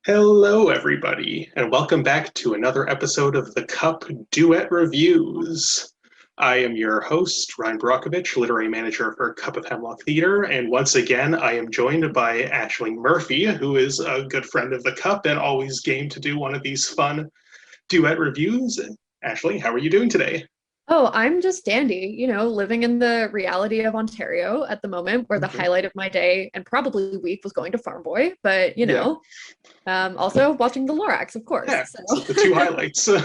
Hello, everybody, and welcome back to another episode of the Cup Duet Reviews. I am your host, Ryan Borochovitz, literary manager for Cup of Hemlock Theatre, and once again, I am joined by Ashley Murphy, who is a good friend of the Cup and always game to do one of these fun duet reviews. Ashley, how are you doing today? Oh, I'm just dandy, living in the reality of Ontario at the moment, where the Okay. highlight of my day and probably week was going to Farm Boy, but Yeah, also watching the Lorax, of course. yeah, so So, the two highlights. Great.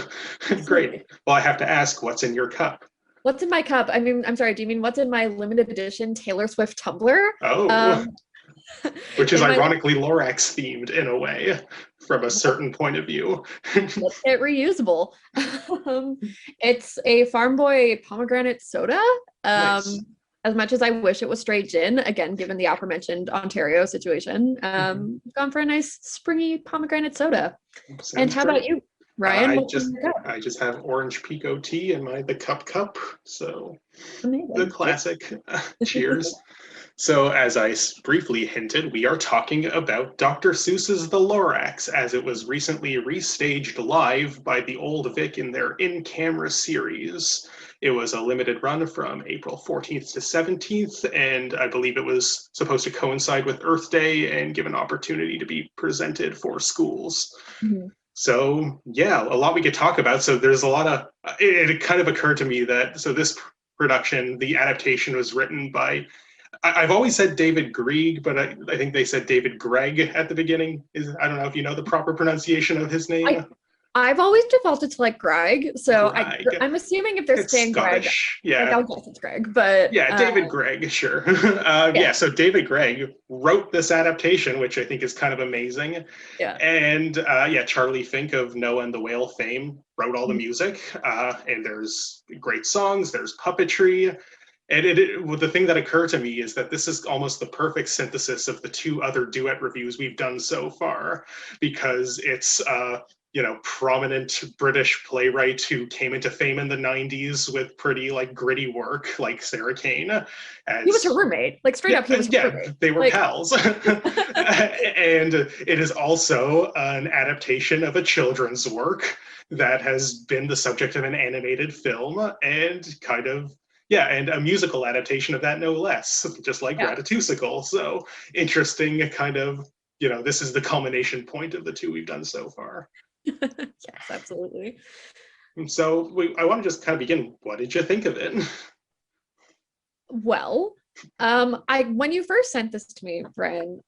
absolutely. Well, I have to ask, what's in your cup? What's in my cup? I mean, I'm sorry, do you mean what's in my limited edition Taylor Swift tumbler? Oh, Um, which is in my ironically Lorax themed in a way, from a certain point of view. let's get reusable. Um, it's a Farm Boy pomegranate soda. Um, Nice. as much as I wish it was straight gin, again, given the aforementioned Ontario situation, Mhm. I've gone for a nice springy pomegranate soda. And Sounds how about great. you, Uh, Ryan? I What's in just your cup? I just have orange pico tea in my the cup, so the Amazing. Yep. classic. Cheers. So, as I briefly hinted, we are talking about Dr. Seuss's The Lorax, as it was recently restaged live by the Old Vic in their in-camera series. It was a limited run from April 14th to 17th, and I believe it was supposed to coincide with Earth Day and give an opportunity to be presented for schools. Mhm. So, yeah, a lot we could talk about. So, there's a lot of it kind of occurred to me that this production, the adaptation was written by I've always said David Grieg, but I think they said David Gregg at the beginning. I don't know if you know the proper pronunciation of his name. I I've always defaulted to like Greg, so Greg. I'm assuming if they're It's saying Greg, Scottish. like Yeah. I'll guess it's Greg. But Yeah, David Gregg, sure. yeah, So David Gregg wrote this adaptation, which I think is kind of amazing. yeah. And yeah, Charlie Fink of Noah and the Whale fame wrote all the music. And there's great songs, there's puppetry. And well, the thing that occurred to me is that this is almost the perfect synthesis of the two other duet reviews we've done so far, because it's prominent British playwright who came into fame in the 90s with pretty like gritty work, like Sarah Kane, He was her as roommate. Like straight up, he was her yeah, roommate. they were Like pals. And it is also an adaptation of a children's work that has been the subject of an animated film and kind of yeah, and a musical adaptation of that no less, just like yeah. Ratatousical. So interesting kind of, this is the culmination point of the two we've done so far. Yes, absolutely. So I want to just kind of begin. What did you think of it? Well, I when you first sent this to me, Brian,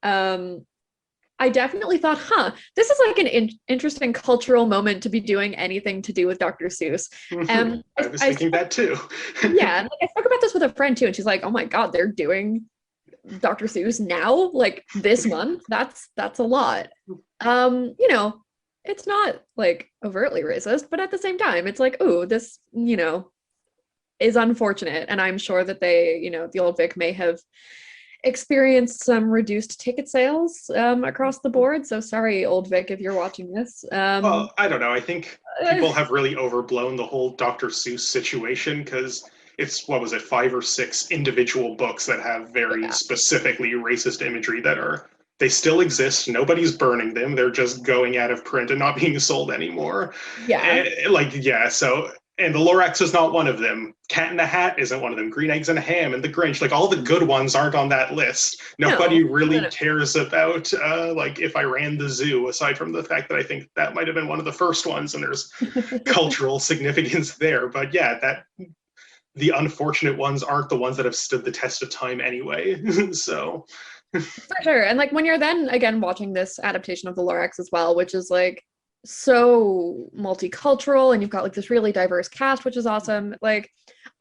I definitely thought, this is like an interesting cultural moment to be doing anything to do with Dr. Seuss. I was thinking that too. Yeah, and like, I spoke about this with a friend too, and she's like, "Oh my God, they're doing Dr. Seuss now, like this month. That's a lot." It's not like overtly racist, but at the same time, it's like, oh, this, is unfortunate, and I'm sure that they, the Old Vic may have experienced some reduced ticket sales across the board. So sorry, Old Vic, if you're watching this. Well, I don't know. I think people have really overblown the whole Dr. Seuss situation because it's, what was it, 5 or 6 individual books that have very Yeah, specifically racist imagery they still exist. Nobody's burning them. They're just going out of print and not being sold anymore. yeah, Yeah, so, and the Lorax is not one of them. Cat in the Hat isn't one of them. Green Eggs and Ham and The Grinch, like all the good ones aren't on that list. no, Nobody really no. cares about like If I Ran the Zoo, aside from the fact that I think that might have been one of the first ones and there's cultural significance there. But yeah, that the unfortunate ones aren't the ones that have stood the test of time anyway. So For sure. And like when you're then again watching this adaptation of the Lorax as well, which is like so multicultural and you've got like this really diverse cast, which is awesome. Like,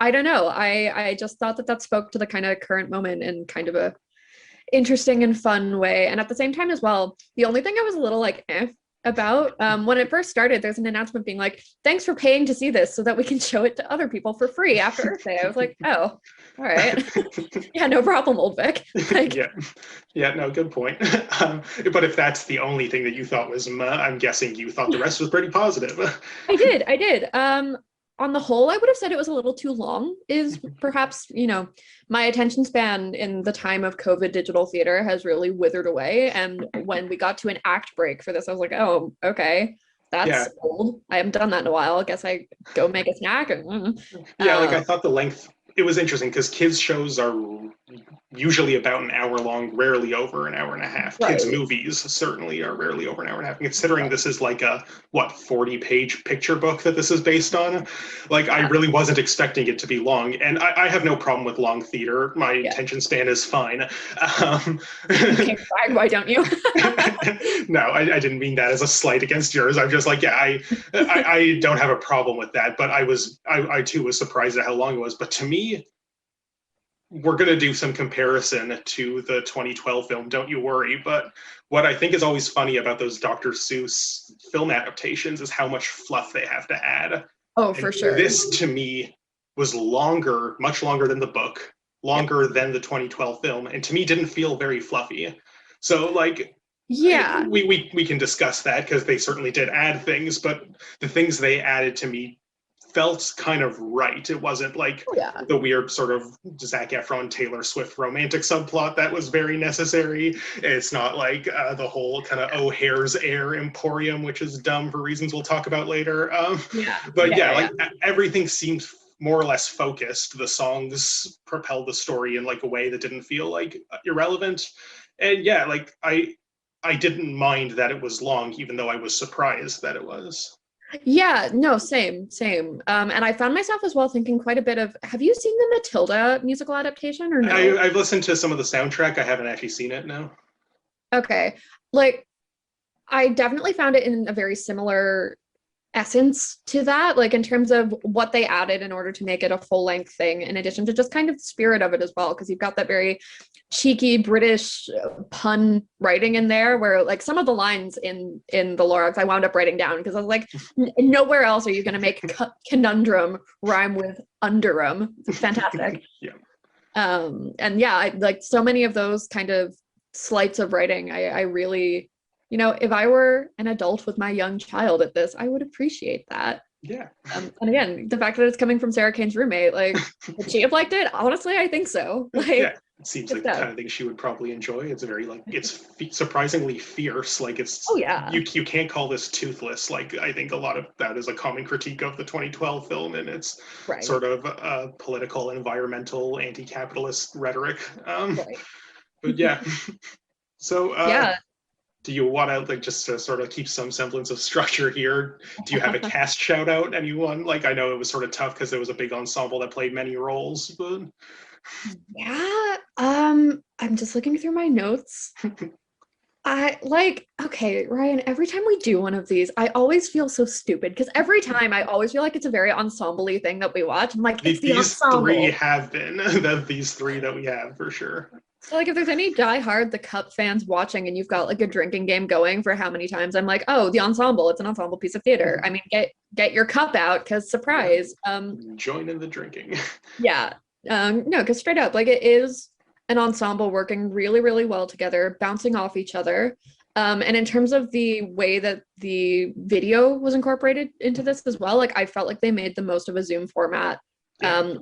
I don't know. I just thought that spoke to the kind of current moment in kind of a interesting and fun way. And at the same time as well, the only thing I was a little like about when it first started, there's an announcement being like, thanks for paying to see this so that we can show it to other people for free after Earth Day. I was like, oh, all right. Yeah, no problem, Old Vic. Like, yeah, no, good point. But if that's the only thing that you thought was I'm guessing you thought the rest was pretty positive. I did. on the whole, I would have said it was a little too long, is perhaps, my attention span in the time of COVID digital theater has really withered away. And when we got to an act break for this, I was like, oh, okay, that's old. I haven't done that in a while. I guess I go make a snack. Yeah, like I thought the length, it was interesting because kids' shows are usually about an hour long, rarely over an hour and a half. Right. Kids' movies certainly are rarely over an hour and a half. Considering this is like a, 40-page picture book that this is based on, like I really wasn't expecting it to be long. And I have no problem with long theater. My attention span is fine. Okay, why don't you? No, I didn't mean that as a slight against yours. I'm just like, I don't have a problem with that. But I too was surprised at how long it was. But to me, we're going to do some comparison to the 2012 film, Don't You Worry. But what I think is always funny about those Dr. Seuss film adaptations is how much fluff they have to add. Oh, for sure. This, to me, was longer, much longer than the book, longer than the 2012 film, and to me didn't feel very fluffy. So, like, we can discuss that because they certainly did add things, but the things they added to me felt kind of right. It wasn't like the weird sort of Zac Efron, Taylor Swift romantic subplot that was very necessary. It's not like the whole kind of O'Hare's Air Emporium, which is dumb for reasons we'll talk about later. Everything seemed more or less focused. The songs propelled the story in like a way that didn't feel like irrelevant. And I didn't mind that it was long, even though I was surprised that it was. Yeah, no, same. And I found myself as well thinking quite a bit of, have you seen the Matilda musical adaptation or no? I've listened to some of the soundtrack. I haven't actually seen it, no. Okay. Like, I definitely found it in a very similar essence to that, like in terms of what they added in order to make it a full-length thing, in addition to just kind of the spirit of it as well, because you've got that very cheeky British pun writing in there, where like some of the lines in the Lorax I wound up writing down because I was like, nowhere else are you going to make conundrum rhyme with underum. Fantastic. I like so many of those kind of sleights of writing. I really, if I were an adult with my young child at this, I would appreciate that. Yeah. And again, the fact that it's coming from Sarah Kane's roommate, like, would she have liked it? Honestly, I think so. Like, it seems like the kind of thing she would probably enjoy. It's very it's surprisingly fierce. Like it's, you can't call this toothless. Like I think a lot of that is a common critique of the 2012 film, and it's sort of political, environmental, anti-capitalist rhetoric. But yeah. So do you want to, like, just to sort of keep some semblance of structure here, do you have a cast shout out, anyone? Like, I know it was sort of tough because there was a big ensemble that played many roles, but... Yeah, I'm just looking through my notes. Okay, Ryan, every time we do one of these, I always feel so stupid because every time I always feel like it's a very ensemble-y thing that we watch. I'm like, it's the ensemble. These three have been, these three that we have, for sure. So like if there's any diehard the Cup fans watching and you've got like a drinking game going for how many times, I'm like, oh, the ensemble, it's an ensemble piece of theater. I mean, get your cup out because surprise. Join in the drinking. No, because straight up, like it is an ensemble working really, really well together, bouncing off each other. And in terms of the way that the video was incorporated into this as well, like I felt like they made the most of a Zoom format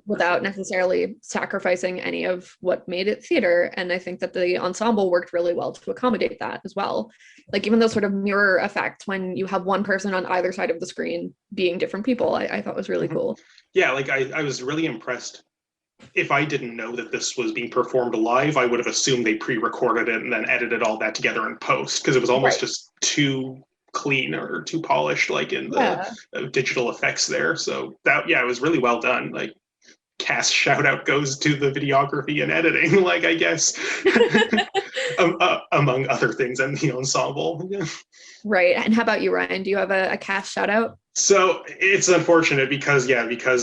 without necessarily sacrificing any of what made it theater. And I think that the ensemble worked really well to accommodate that as well. Like even those sort of mirror effects when you have one person on either side of the screen being different people, I thought was really cool. Yeah, like I was really impressed. If I didn't know that this was being performed live, I would have assumed they pre-recorded it and then edited all that together in post, because it was almost just too clean or too polished, like in the digital effects there. So that, it was really well done. Like cast shout out goes to the videography and editing, like I guess, among other things, and the ensemble. Right. And how about you, Ryan? Do you have a cast shout out? So it's unfortunate because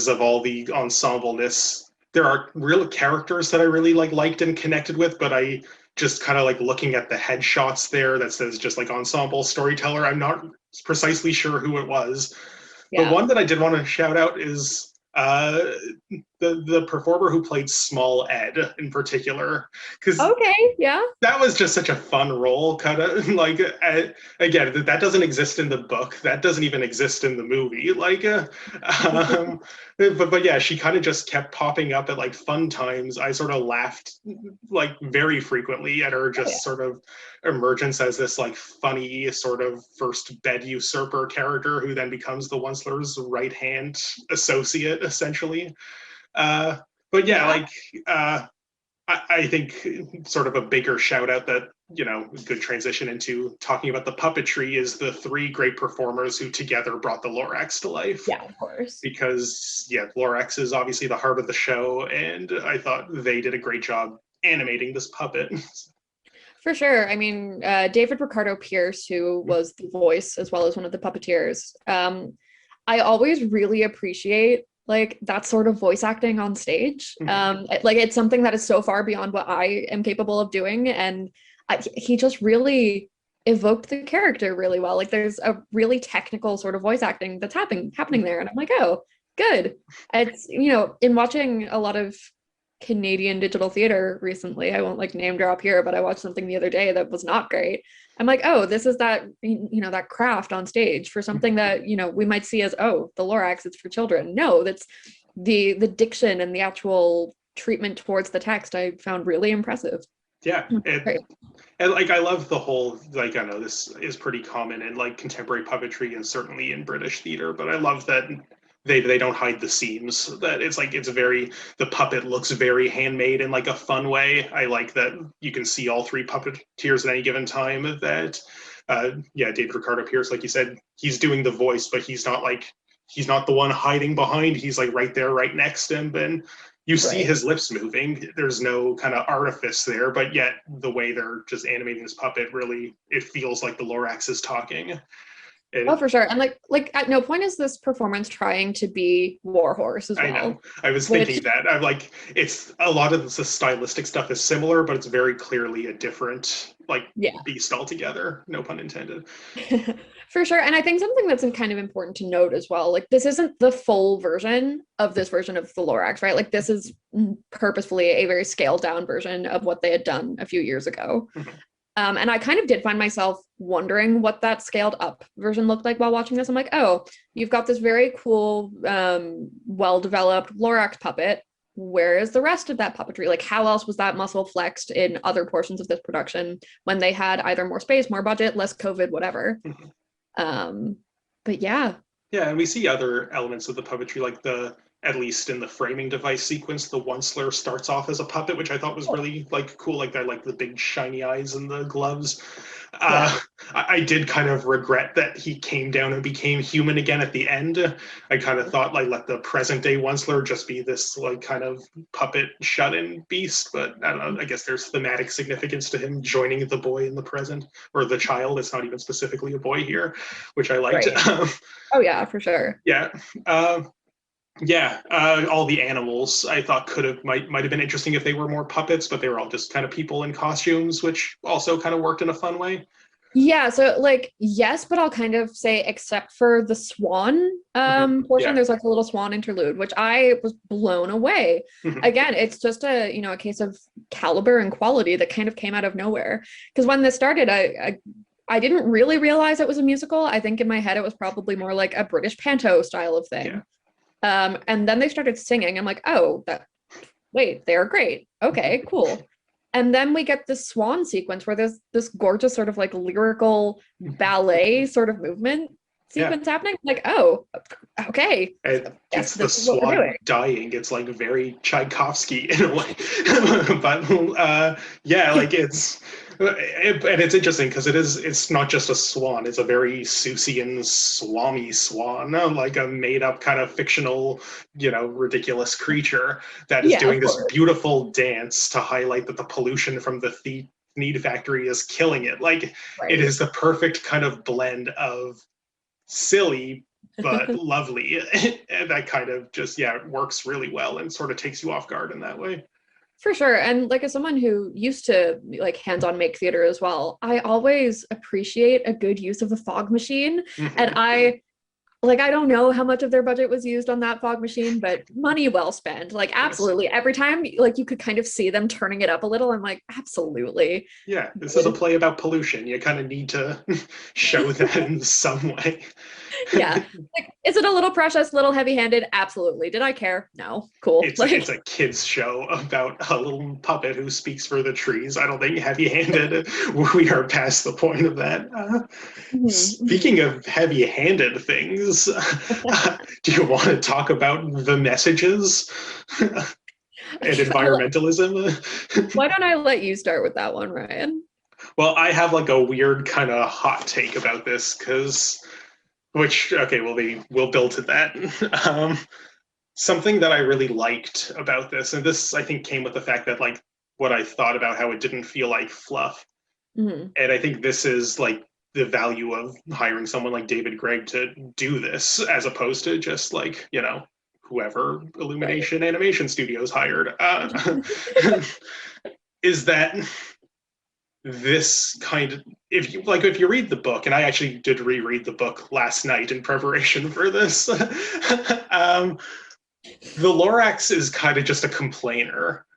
of all the ensembleness. There are real characters that I really liked and connected with, but I just kind of like looking at the headshots there that says just like ensemble storyteller. I'm not precisely sure who it was. The one that I did want to shout out is the performer who played Small Ed in particular, because Okay, yeah. that was just such a fun role, kind of like again, that doesn't exist in the book, that doesn't even exist in the movie, like but yeah, she kind of just kept popping up at like fun times. I sort of laughed like very frequently at her just sort of emergence as this like funny sort of first bed usurper character who then becomes the Once-ler's right hand associate essentially. But yeah, like I think sort of a bigger shout out that, you know, good transition into talking about the puppetry is the three great performers who together brought the Lorax to life. Yeah, of course. Because, yeah, Lorax is obviously the heart of the show, and I thought they did a great job animating this puppet. For sure. I mean, David Ricardo Pierce, who was the voice as well as one of the puppeteers, I always really appreciate like that sort of voice acting on stage. Like it's something that is so far beyond what I am capable of doing, and he just really evoked the character really well. Like there's a really technical sort of voice acting that's happening there, and I'm like, oh, good. It's, you know, in watching a lot of Canadian digital theater recently, I won't like name drop here, but I watched something the other day that was not great. I'm like, oh, this is that, you know, that craft on stage for something that, you know, we might see as, oh, the Lorax, it's for children. No, that's the diction and the actual treatment towards the text I found really impressive. Yeah, and like I love the whole, like, I know this is pretty common in like contemporary puppetry and certainly in British theater, but I love that they don't hide the seams, that it's like the puppet looks very handmade in like a fun way. I like that you can see all three puppeteers at any given time, that David Ricardo Pierce, like you said, he's doing the voice, but he's not the one hiding behind, he's like right there, right next to him, and you see his lips moving. There's no kind of artifice there, but yet the way they're just animating this puppet, really, it feels like the Lorax is talking. Oh, for sure. And like at no point is this performance trying to be Warhorse as well. I know. I was thinking that. I'm like, it's a lot of the stylistic stuff is similar, but it's very clearly a different beast altogether. No pun intended. For sure. And I think something that's kind of important to note as well, like this isn't the full version of this version of the Lorax, right? Like this is purposefully a very scaled down version of what they had done a few years ago. And I kind of did find myself wondering what that scaled up version looked like while watching this. I'm like, oh, you've got this very cool, well-developed Lorax puppet. Where is the rest of that puppetry? Like, how else was that muscle flexed in other portions of this production when they had either more space, more budget, less COVID, whatever? But yeah. Yeah, and we see other elements of the puppetry, like at least in the framing device sequence, the Once-ler starts off as a puppet, which I thought was really like cool. Like I like the big shiny eyes and the gloves. I did kind of regret that he came down and became human again at the end. I kind of thought like let the present day Once-ler just be this like kind of puppet shut-in beast, but I don't know. I guess there's thematic significance to him joining the boy in the present, or the child. It's not even specifically a boy here, which I liked. Oh yeah, for sure. All the animals I thought might have been interesting if they were more puppets, but they were all just kind of people in costumes, which also kind of worked in a fun way. Yeah, so like yes, but I'll kind of say except for the swan portion, there's like a little swan interlude, which I was blown away. Again, it's just a case of caliber and quality that kind of came out of nowhere. Because when this started, I didn't really realize it was a musical. I think in my head it was probably more like a British panto style of thing. And then they started singing. I'm like, oh, wait, they're great. Okay, cool. And then we get this swan sequence where there's this gorgeous sort of like lyrical ballet sort of movement sequence happening. I'm like, oh, okay. It's the swan dying. It's like very Tchaikovsky in a way. But like and it's interesting because it's not just a swan, it's a very Seussian swami swan, like a made-up kind of fictional, ridiculous creature that is doing this beautiful dance to highlight that the pollution from the Thneed factory is killing it. Like it is the perfect kind of blend of silly but lovely, and that kind of just works really well and sort of takes you off guard in that way. For sure. And like as someone who used to like hands-on make theater as well, I always appreciate a good use of the fog machine. And I Like, I don't know how much of their budget was used on that fog machine, but money well spent. Like, absolutely. Every time, like, you could kind of see them turning it up a little. I'm like, absolutely. Yeah, this is a play about pollution. You kind of need to show that in some way. Yeah. Like, is it a little precious, little heavy-handed? Absolutely. Did I care? No. Cool. It's a kid's show about a little puppet who speaks for the trees. I don't think heavy-handed. We are past the point of that. Speaking of heavy-handed things, do you want to talk about the messages and environmentalism? Why don't I let you start with that one, Ryan? Well, I have like a weird kind of hot take about this because, okay, well, we'll build to that. Something that I really liked about this, and this I think came with the fact that like what I thought about how it didn't feel like fluff. And I think this is like the value of hiring someone like David Gregg to do this, as opposed to just like, you know, whoever Illumination Animation Studios hired, is that this kind of, if you read the book, and I actually did reread the book last night in preparation for this, the Lorax is kind of just a complainer.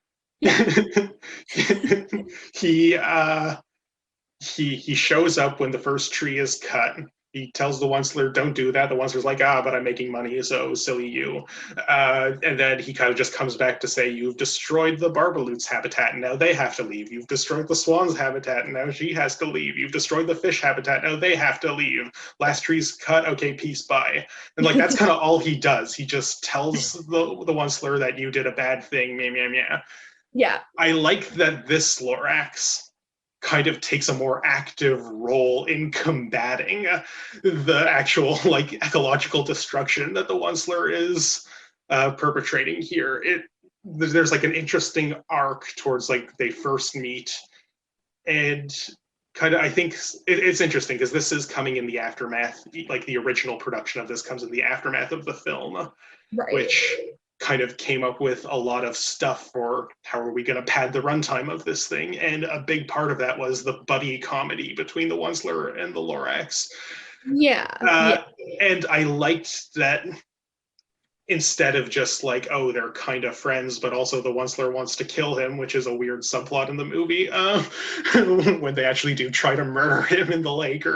He shows up when the first tree is cut. He tells the Once-ler, don't do that. The Once-ler's like, but I'm making money, so silly you. And then he kind of just comes back to say, you've destroyed the Barbaloots habitat, and now they have to leave. You've destroyed the swan's habitat, and now she has to leave. You've destroyed the fish habitat, now they have to leave. Last tree's cut, okay, peace, bye. And like, that's kind of all he does. He just tells the Once-ler that you did a bad thing, meh, meh, meh. Yeah. I like that this Lorax kind of takes a more active role in combating the actual like ecological destruction that the Once-ler is perpetrating here. There's like an interesting arc towards like they first meet, and kind of I think it's interesting because this is coming in the aftermath, like the original production of this comes in the aftermath of the film, which kind of came up with a lot of stuff for how are we going to pad the runtime of this thing, and a big part of that was the buddy comedy between the Once-ler and the Lorax. And I liked that instead of just like, oh, they're kind of friends, but also the Once-ler wants to kill him, which is a weird subplot in the movie, when they actually do try to murder him in the lake.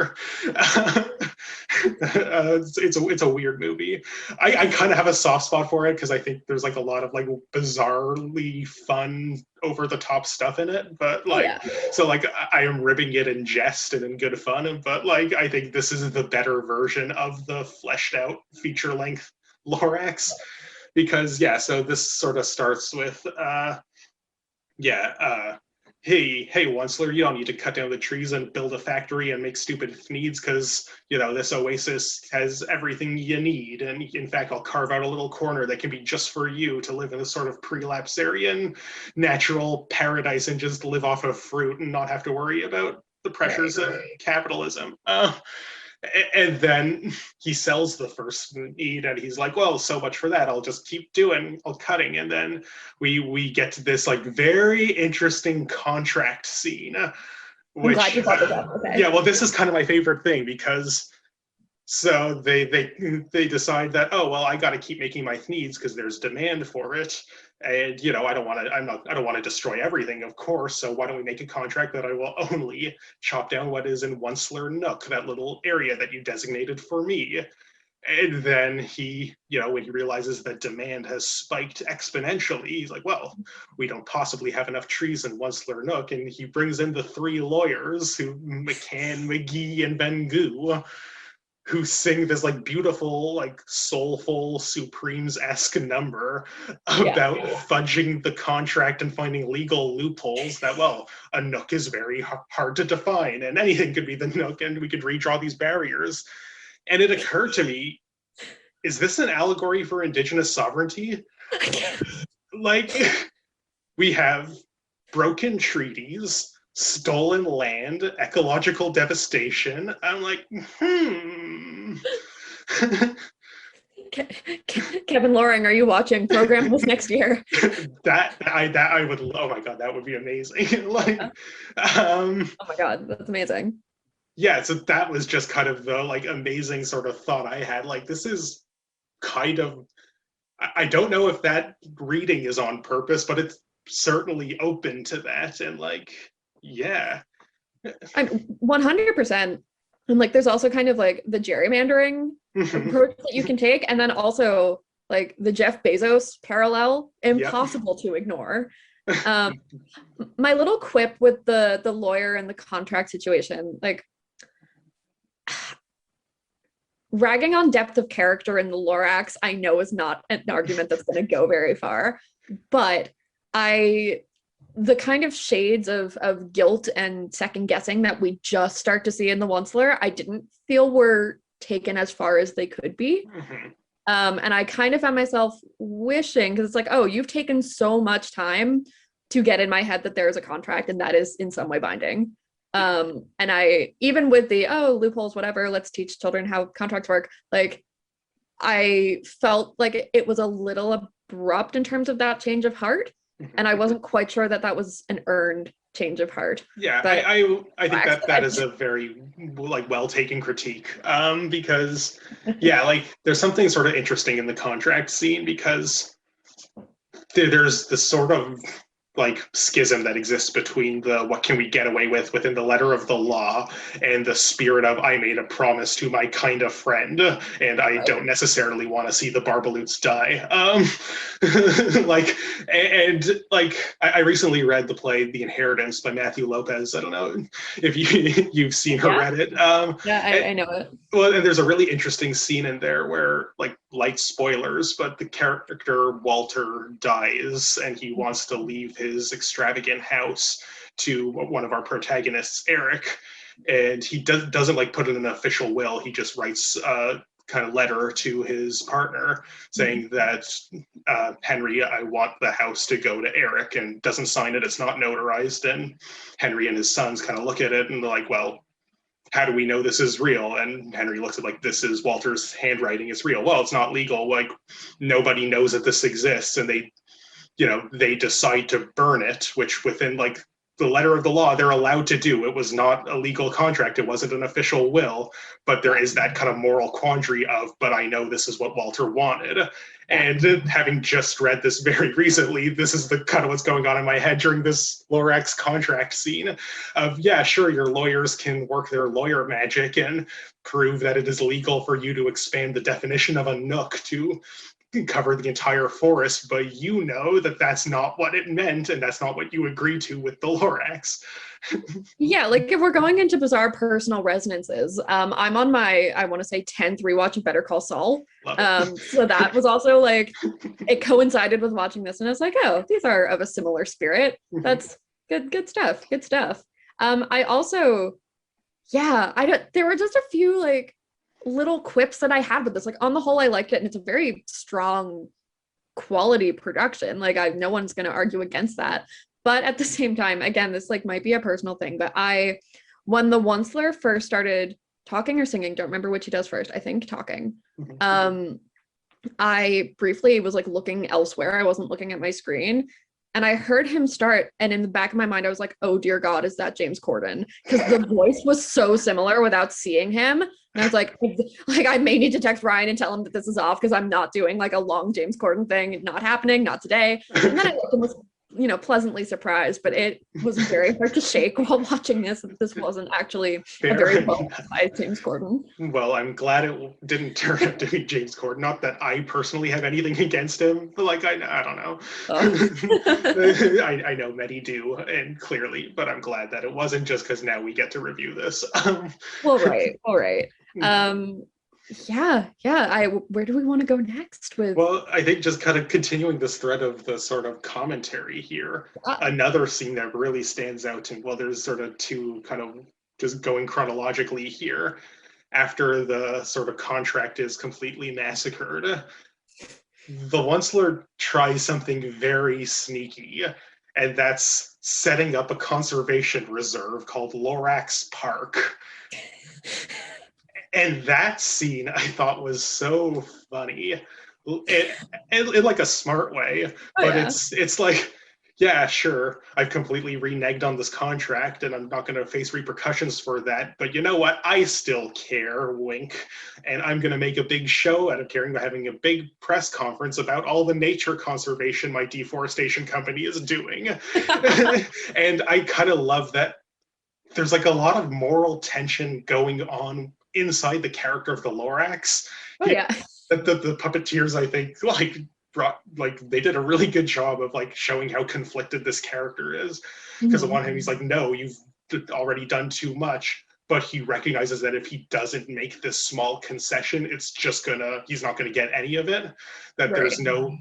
It's a weird movie. I kind of have a soft spot for it because I think there's like a lot of like bizarrely fun, over the top stuff in it, but like so like I am ribbing it in jest and in good fun, but like I think this is the better version of the fleshed out feature length Lorax, because so this sort of starts with hey Once-ler, you don't need to cut down the trees and build a factory and make stupid needs, because you know this oasis has everything you need, and in fact I'll carve out a little corner that can be just for you to live in this sort of prelapsarian natural paradise and just live off of fruit and not have to worry about the pressures of capitalism. And then he sells the first need, and he's like, well, so much for that, I'll just keep cutting. And then we get to this like very interesting contract scene, which, I'm glad you brought this up. Okay. Yeah, well, this is kind of my favorite thing, because so they decide that, oh, well, I got to keep making my needs because there's demand for it. And, you know, I don't want to destroy everything, of course. So why don't we make a contract that I will only chop down what is in Once-ler Nook, that little area that you designated for me. And then he, you know, when he realizes that demand has spiked exponentially, he's like, well, we don't possibly have enough trees in Once-ler Nook. And he brings in the three lawyers, McCann, McGee, and Ben Gu, who sing this like beautiful, like soulful Supremes-esque number about fudging the contract and finding legal loopholes that, well, a nook is very hard to define and anything could be the nook and we could redraw these barriers. And it occurred to me, is this an allegory for Indigenous sovereignty? Like, we have broken treaties, stolen land, ecological devastation. I'm like, Kevin Loring, are you watching? Program this next year. that I would. Oh my god, that would be amazing. Like, oh my god, that's amazing. yeah, so that was just kind of the like amazing sort of thought I had. Like, this is kind of, I don't know if that reading is on purpose, but it's certainly open to that. And like, yeah. I'm 100%. And like, there's also kind of like the gerrymandering approach that you can take, and then also like the Jeff Bezos parallel, impossible to ignore. My little quip with the lawyer and the contract situation, like ragging on depth of character in the Lorax, I know is not an argument that's going to go very far, but the kind of shades of guilt and second guessing that we just start to see in the Once-ler, I didn't feel were taken as far as they could be. And I kind of found myself wishing, because it's like, oh, you've taken so much time to get in my head that there is a contract and that is in some way binding. And I, even with the, oh, loopholes, whatever, let's teach children how contracts work, like, I felt like it was a little abrupt in terms of that change of heart. And I wasn't quite sure that that was an earned change of heart. Yeah, I think that is a very like well taken critique, because yeah, like there's something sort of interesting in the contract scene, because there's this sort of like schism that exists between the what can we get away with within the letter of the law and the spirit of I made a promise to my kind of friend and I don't necessarily want to see the Barbaloots die. I recently read the play The Inheritance by Matthew Lopez. I don't know if you've seen or read it. I know it. Well, and there's a really interesting scene in there where, like, light spoilers, but the character Walter dies and he wants to leave his extravagant house to one of our protagonists, Eric, and he doesn't like put in an official will. He just writes a kind of letter to his partner saying that Henry, I want the house to go to Eric, and doesn't sign it. It's not notarized. And Henry and his sons kind of look at it and they're like, well, how do we know this is real? And Henry looks at like, this is Walter's handwriting, it's real. Well, it's not legal. Like, nobody knows that this exists. And they decide to burn it, which within like the letter of the law, they're allowed to do. It was not a legal contract. It wasn't an official will, but there is that kind of moral quandary of, but I know this is what Walter wanted. And having just read this very recently, this is the kind of what's going on in my head during this Lorax contract scene of, yeah, sure, your lawyers can work their lawyer magic and prove that it is legal for you to expand the definition of a nook to cover the entire forest, but you know that that's not what it meant, and that's not what you agreed to with the Lorax. Yeah, like if we're going into bizarre personal resonances, I'm on my, I want to say 10th rewatch of Better Call Saul. So that was also like, it coincided with watching this, and I was like, oh, these are of a similar spirit. That's good stuff. I also, there were just a few like little quips that I had with this. Like, on the whole, I liked it, and it's a very strong quality production. Like, no one's going to argue against that. But at the same time, again, this like might be a personal thing, but when the Once-ler first started talking or singing, don't remember which he does first, I think talking, I briefly was like looking elsewhere. I wasn't looking at my screen, and I heard him start, and in the back of my mind, I was like, oh dear God, is that James Corden? Because the voice was so similar without seeing him. And I was like, I may need to text Ryan and tell him that this is off, because I'm not doing like a long James Corden thing. Not happening, not today. And then I looked and was, pleasantly surprised, but it was very hard to shake while watching this. This wasn't actually a very well by James Corden. Well, I'm glad it didn't turn out to be James Corden. Not that I personally have anything against him, but like, I don't know. I know many do, and clearly, but I'm glad that it wasn't, just because now we get to review this. All right. Where do we want to go next with? Well, I think just kind of continuing this thread of the sort of commentary here, another scene that really stands out to, well, there's sort of two kind of just going chronologically here. After the sort of contract is completely massacred, the Once-ler tries something very sneaky, and that's setting up a conservation reserve called Lorax Park. And that scene I thought was so funny, in like a smart way. But it's like, yeah, sure, I've completely reneged on this contract and I'm not going to face repercussions for that. But you know what? I still care, wink. And I'm going to make a big show out of caring by having a big press conference about all the nature conservation my deforestation company is doing. And I kind of love that there's like a lot of moral tension going on inside the character of the Lorax. Oh yeah. The puppeteers, I think, like brought like they did a really good job of like showing how conflicted this character is. Because on one hand, he's like, no, you've already done too much. But he recognizes that if he doesn't make this small concession, it's just he's not gonna get any of it. That Right.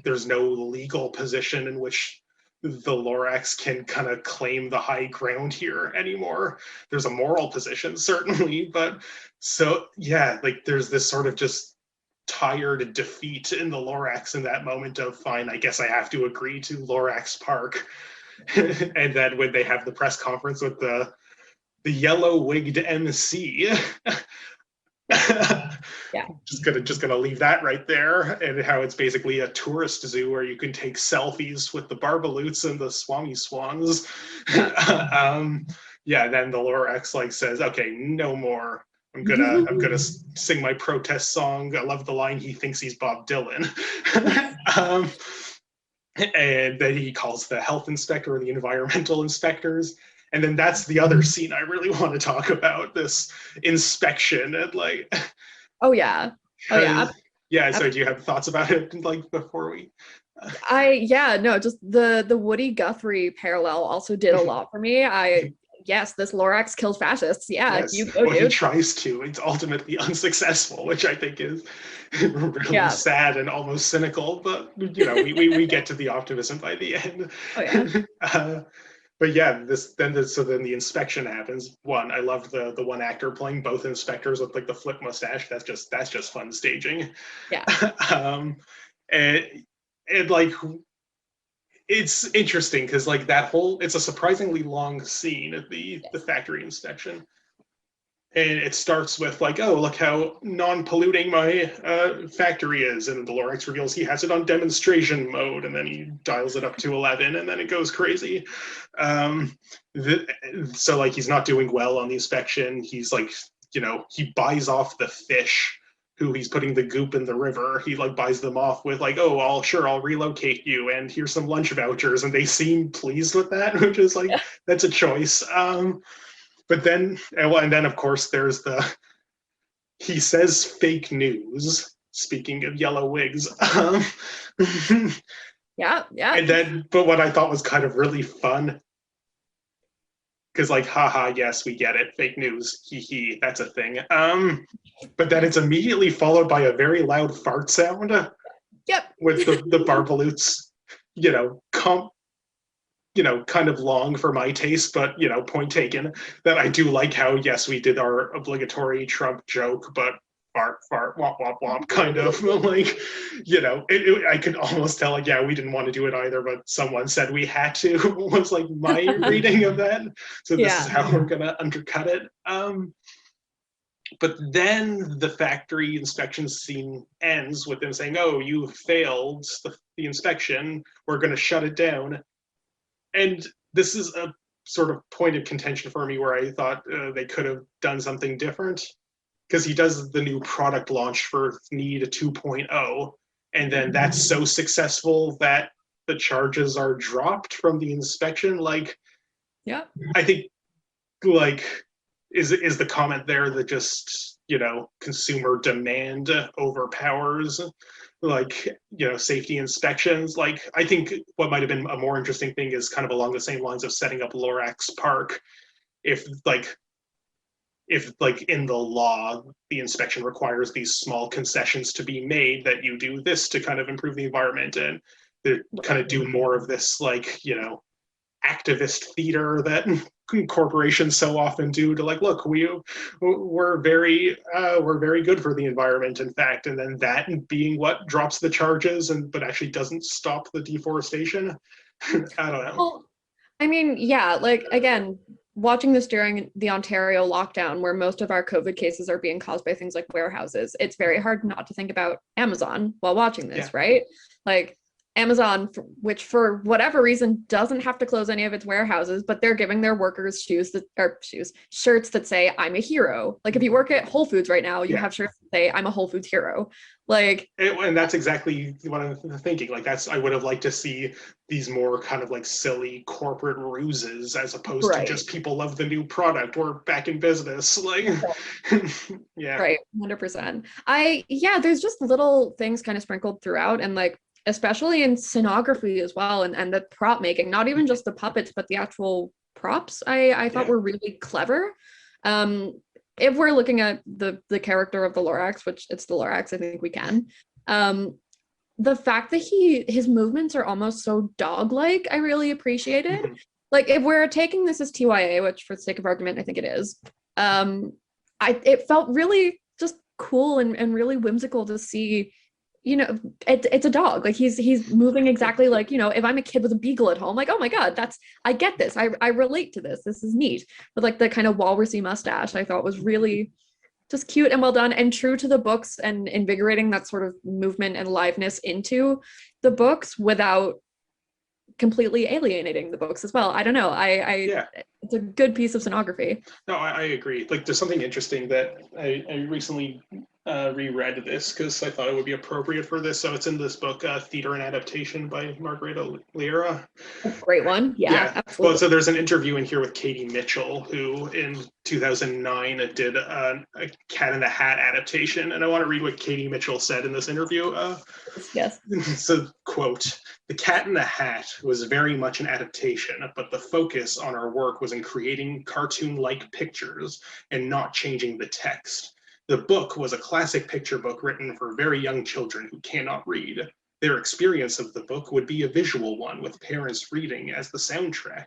there's no legal position in which the Lorax can kind of claim the high ground here anymore. There's a moral position, certainly, but so yeah, like there's this sort of just tired defeat in the Lorax in that moment of, fine, I guess I have to agree to Lorax Park. And then when they have the press conference with the yellow wigged MC, Yeah. just gonna leave that right there, and how it's basically a tourist zoo where you can take selfies with the barbaloots and the swami swans. Yeah, then the Lorax like says, okay, no more. I'm gonna sing my protest song. I love the line, he thinks he's Bob Dylan. And then he calls the health inspector or the environmental inspectors. And then that's the other scene I really want to talk about, this inspection and like. Oh yeah. Oh yeah. Yeah. So do you have thoughts about it like before we? Just the Woody Guthrie parallel also did a lot for me. Yes, this Lorax kills fascists. Yeah, yes. you go, Well, dude. he tries to. It's ultimately unsuccessful, which I think is really sad and almost cynical. But you know, we get to the optimism by the end. Oh yeah. But yeah, then the inspection happens. One, I loved the one actor playing both inspectors with like the flip mustache. That's just fun staging. Yeah. And like, it's interesting because like it's a surprisingly long scene at the factory inspection. And it starts with like, oh, look how non-polluting my factory is. And the Lorax reveals he has it on demonstration mode. And then he dials it up to 11 and then it goes crazy. So like he's not doing well on the inspection. He's like, you know, he buys off the fish who he's putting the goop in the river. He like buys them off with like, oh, I'll relocate you and here's some lunch vouchers. And they seem pleased with that, which is like, that's a choice. But then, and then of course there's he says fake news, speaking of yellow wigs. Yeah. And then, but what I thought was kind of really fun, because like, haha, yes, we get it, fake news, hee, that's a thing. But then it's immediately followed by a very loud fart sound. Yep. With the barbaloots, you know, kind of long for my taste, but, you know, point taken, that I do like how, yes, we did our obligatory Trump joke, but fart, womp, womp, womp, kind of, like, you know, I could almost tell, like, yeah, we didn't want to do it either, but someone said we had to, was, like, my reading of that. So this is how we're going to undercut it. But then the factory inspection scene ends with them saying, oh, you failed the inspection, we're going to shut it down. And this is a sort of point of contention for me where I thought they could have done something different, because he does the new product launch for Need 2.0, and then that's so successful that the charges are dropped from the inspection. Like, yeah, I think, like, is the comment there that just, you know, consumer demand overpowers, like, you know, safety inspections? Like, I think what might have been a more interesting thing is kind of along the same lines of setting up Lorax Park. If in the law, the inspection requires these small concessions to be made, that you do this to kind of improve the environment, and they kind of do more of this, like, you know, activist theater that corporations so often do, to like, look, we're very good for the environment, in fact, and then that being what drops the charges, but actually doesn't stop the deforestation. I don't know. Well, I mean, yeah, like, again, watching this during the Ontario lockdown, where most of our COVID cases are being caused by things like warehouses, it's very hard not to think about Amazon while watching this, right? Like, Amazon, which for whatever reason doesn't have to close any of its warehouses, but they're giving their workers shirts that say "I'm a hero." Like if you work at Whole Foods right now, you have shirts that say "I'm a Whole Foods hero." Like, and that's exactly what I'm thinking. Like I would have liked to see these more kind of like silly corporate ruses as opposed to just people love the new product. We're back in business. Like, yeah, right, 100%. There's just little things kind of sprinkled throughout, and like, especially in scenography as well, and the prop making, not even just the puppets, but the actual props, I thought were really clever. If we're looking at the character of the Lorax, which it's the Lorax, I think we can. The fact that his movements are almost so dog-like, I really appreciated. Like if we're taking this as TYA, which for the sake of argument, I think it is, it felt really just cool and really whimsical to see. It's a dog. Like he's moving exactly like, if I'm a kid with a beagle at home, like, oh my God, I get this. I relate to this. This is neat. But like the kind of Walrussy mustache I thought was really just cute and well done and true to the books and invigorating that sort of movement and liveness into the books without completely alienating the books as well. I don't know. It's a good piece of scenography. No, I agree. Like there's something interesting that I recently reread this because I thought it would be appropriate for this. So it's in this book, Theater and Adaptation by Margareta Lira. Great one. Yeah, absolutely. Well, so there's an interview in here with Katie Mitchell, who in 2009 did a Cat in the Hat adaptation. And I want to read what Katie Mitchell said in this interview. Yes. So, quote, "The Cat in the Hat was very much an adaptation, but the focus on our work was in creating cartoon-like pictures and not changing the text. The book was a classic picture book written for very young children who cannot read. Their experience of the book would be a visual one with parents reading as the soundtrack.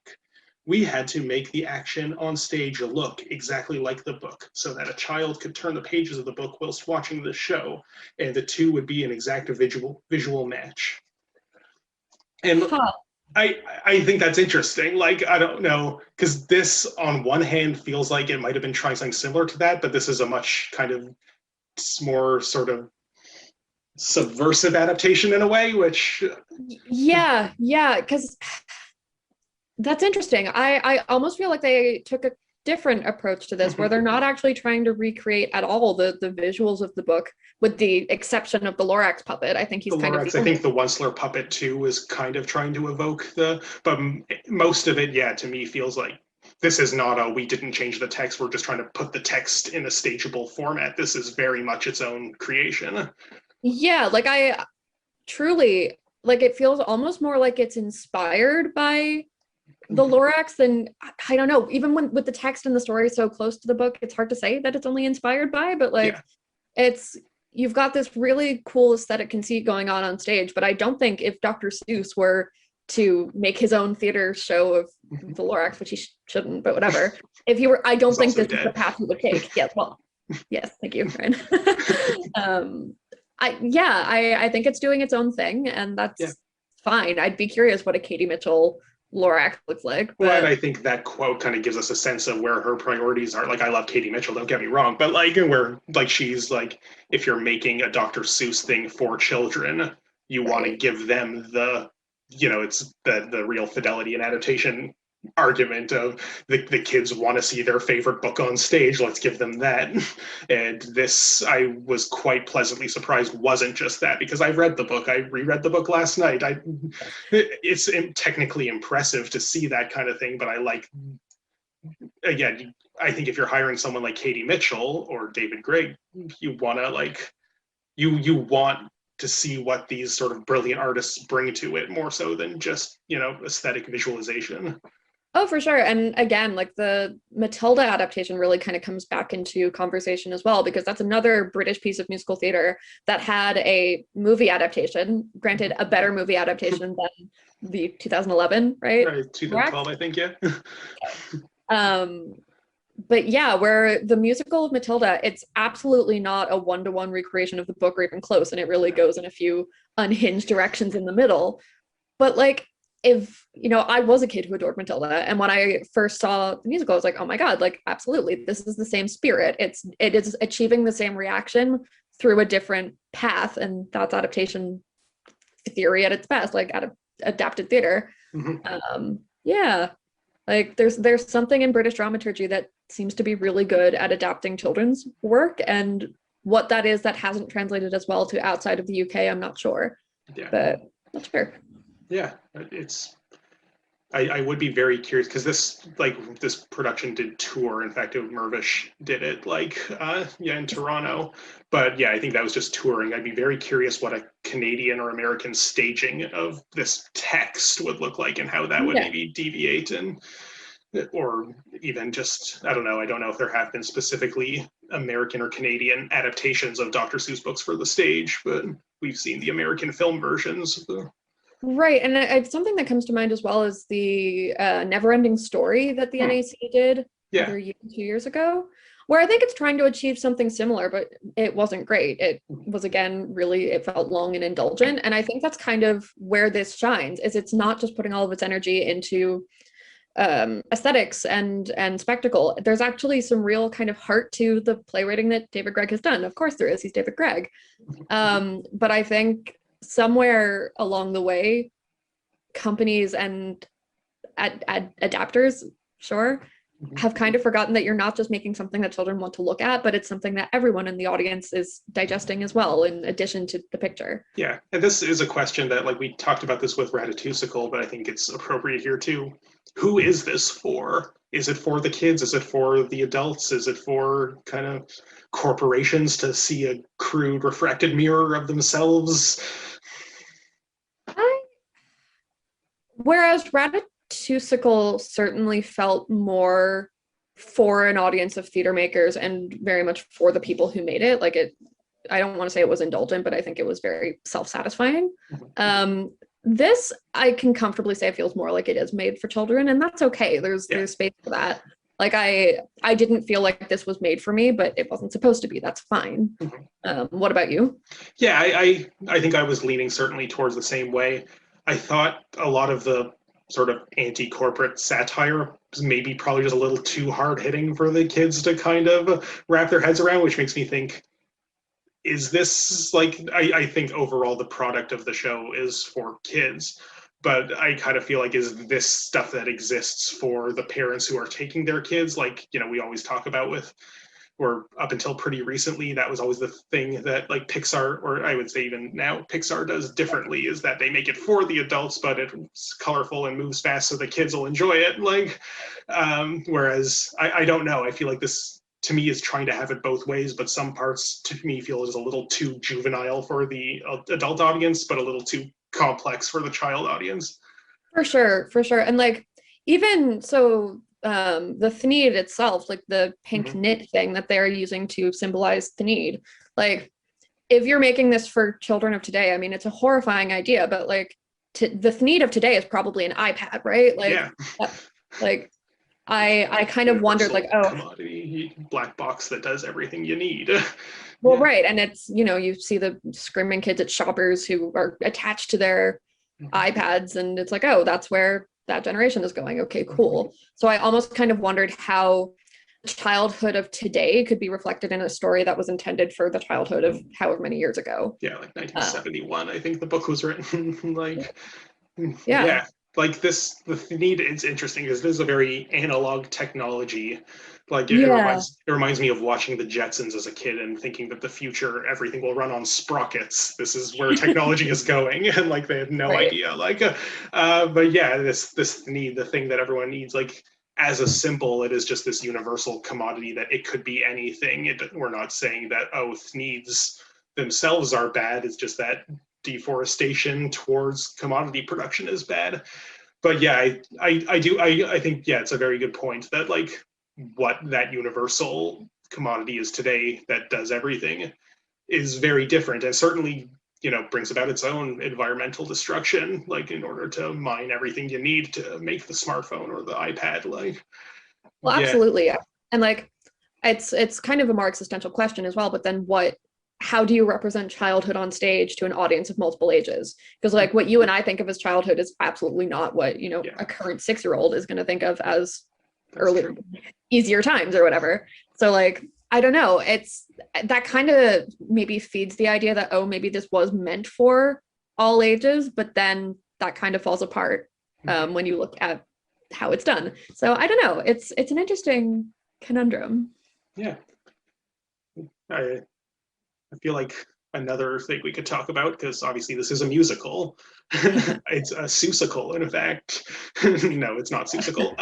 We had to make the action on stage look exactly like the book so that a child could turn the pages of the book whilst watching the show, and the two would be an exact visual match." And I think that's interesting. Like, I don't know, because this on one hand feels like it might have been trying something similar to that, but this is a much kind of more sort of subversive adaptation in a way, which because that's interesting. I almost feel like they took a different approach to this, where they're not actually trying to recreate at all the visuals of the book, with the exception of the Lorax puppet. I think he's kind of. I think the Once-ler puppet too is kind of trying to evoke but most of it, to me feels like this is not we didn't change the text. We're just trying to put the text in a stageable format. This is very much its own creation. Yeah, like I truly like it feels almost more like it's inspired by the Lorax than, I don't know, even with the text and the story so close to the book, it's hard to say that it's only inspired by, but like you've got this really cool aesthetic conceit going on stage. But I don't think if Dr. Seuss were to make his own theater show of the Lorax, which he shouldn't, but whatever, if he were, I don't think this is the path he would take. Yes, thank you, Ryan. I think it's doing its own thing, and that's fine. I'd be curious what a Katie Mitchell Lorax looks like. Well, and I think that quote kind of gives us a sense of where her priorities are. Like, I love Katie Mitchell, don't get me wrong, but like where like she's like, if you're making a Dr. Seuss thing for children, you want to give them the, it's the real fidelity and adaptation argument of the kids want to see their favorite book on stage, let's give them that. And this, I was quite pleasantly surprised wasn't just that, because I read the book, I reread the book last night. It's technically impressive to see that kind of thing, but I think if you're hiring someone like Katie Mitchell or David Grigg, you want to you want to see what these sort of brilliant artists bring to it, more so than just aesthetic visualization. Oh, for sure. And again, like the Matilda adaptation really kind of comes back into conversation as well, because that's another British piece of musical theater that had a movie adaptation, granted a better movie adaptation than the 2011, right? 2012, I think, yeah. But yeah, where the musical of Matilda, it's absolutely not a one-to-one recreation of the book or even close, and it really goes in a few unhinged directions in the middle. But like, if I was a kid who adored Matilda, and when I first saw the musical, I was like, oh my God, like absolutely, this is the same spirit. It is achieving the same reaction through a different path, and that's adaptation theory at its best, like adapted theater. Yeah, like there's something in British dramaturgy that seems to be really good at adapting children's work, and what that is that hasn't translated as well to outside of the UK, I'm not sure. Yeah. But that's fair. Yeah, it's. I would be very curious because this production did tour. In fact, Mervish did it in Toronto. But yeah, I think that was just touring. I'd be very curious what a Canadian or American staging of this text would look like and how that would maybe deviate or even just, I don't know if there have been specifically American or Canadian adaptations of Dr. Seuss books for the stage, but we've seen the American film versions. Right, and something that comes to mind as well is the Never-Ending Story that the NAC did either 2 years ago, where I think it's trying to achieve something similar, but it wasn't great. It was, again, really, it felt long and indulgent, and I think that's kind of where this shines, is it's not just putting all of its energy into aesthetics and spectacle. There's actually some real kind of heart to the playwriting that David Gregg has done. Of course there is, he's David Gregg. But I think somewhere along the way, companies and adapters, have kind of forgotten that you're not just making something that children want to look at, but it's something that everyone in the audience is digesting as well, in addition to the picture. Yeah, and this is a question that, like, we talked about this with Seussical, but I think it's appropriate here too. Who is this for? Is it for the kids? Is it for the adults? Is it for kind of corporations to see a crude refracted mirror of themselves? Whereas Seussical certainly felt more for an audience of theater makers and very much for the people who made it. Like, I don't want to say it was indulgent, but I think it was very self-satisfying. This, I can comfortably say, feels more like it is made for children, and that's okay. There's space for that. Like, I didn't feel like this was made for me, but it wasn't supposed to be. That's fine. What about you? Yeah, I think I was leaning certainly towards the same way. I thought a lot of the sort of anti-corporate satire was maybe probably just a little too hard-hitting for the kids to kind of wrap their heads around, which makes me think, is this, like, I think overall the product of the show is for kids, but I kind of feel like, is this stuff that exists for the parents who are taking their kids? Like, we always talk about or up until pretty recently, that was always the thing that, like, Pixar, or I would say even now, Pixar does differently, is that they make it for the adults, but it's colorful and moves fast so the kids will enjoy it. Like, whereas I don't know, I feel like this, to me, is trying to have it both ways, but some parts to me feel is a little too juvenile for the adult audience, but a little too complex for the child audience. For sure. And like, even so, the Thneed itself, like the pink knit thing that they're using to symbolize Thneed, like, if you're making this for children of today, I mean, it's a horrifying idea, but like, the Thneed of today is probably an iPad, right? Like, like, I kind of wondered, like, commodity black box that does everything you need. Well, right, and it's, you see the screaming kids at Shoppers who are attached to their iPads, and it's like, oh, that's where that generation is going. Okay, cool. So I almost kind of wondered how the childhood of today could be reflected in a story that was intended for the childhood of however many years ago. Yeah, like 1971, I think the book was written. Like, yeah. Like the Thneed, it's interesting because this is a very analog technology. Like, it reminds me of watching the Jetsons as a kid and thinking that the future, everything will run on sprockets. This is where technology is going, and like, they have no idea. Like, but yeah, this Thneed, the thing that everyone needs, like, as a symbol, it is just this universal commodity that it could be anything. We're not saying that, oh, Thneeds themselves are bad. It's just that deforestation towards commodity production is bad. But yeah, I think, yeah, it's a very good point that, like, what that universal commodity is today that does everything is very different, and certainly, brings about its own environmental destruction, like, in order to mine everything you need to make the smartphone or the iPad. Like, well, absolutely, yeah. And like, it's kind of a more existential question as well, but then how do you represent childhood on stage to an audience of multiple ages? Because like, what you and I think of as childhood is absolutely not what a current 6-year-old is going to think of as earlier, easier times or whatever. So like, I don't know, it's that kind of maybe feeds the idea that, oh, maybe this was meant for all ages, but then that kind of falls apart when you look at how it's done. So I don't know. It's an interesting conundrum. Yeah. I feel like another thing we could talk about, because obviously this is a musical. It's a Seussical, in fact. No, it's not Seussical.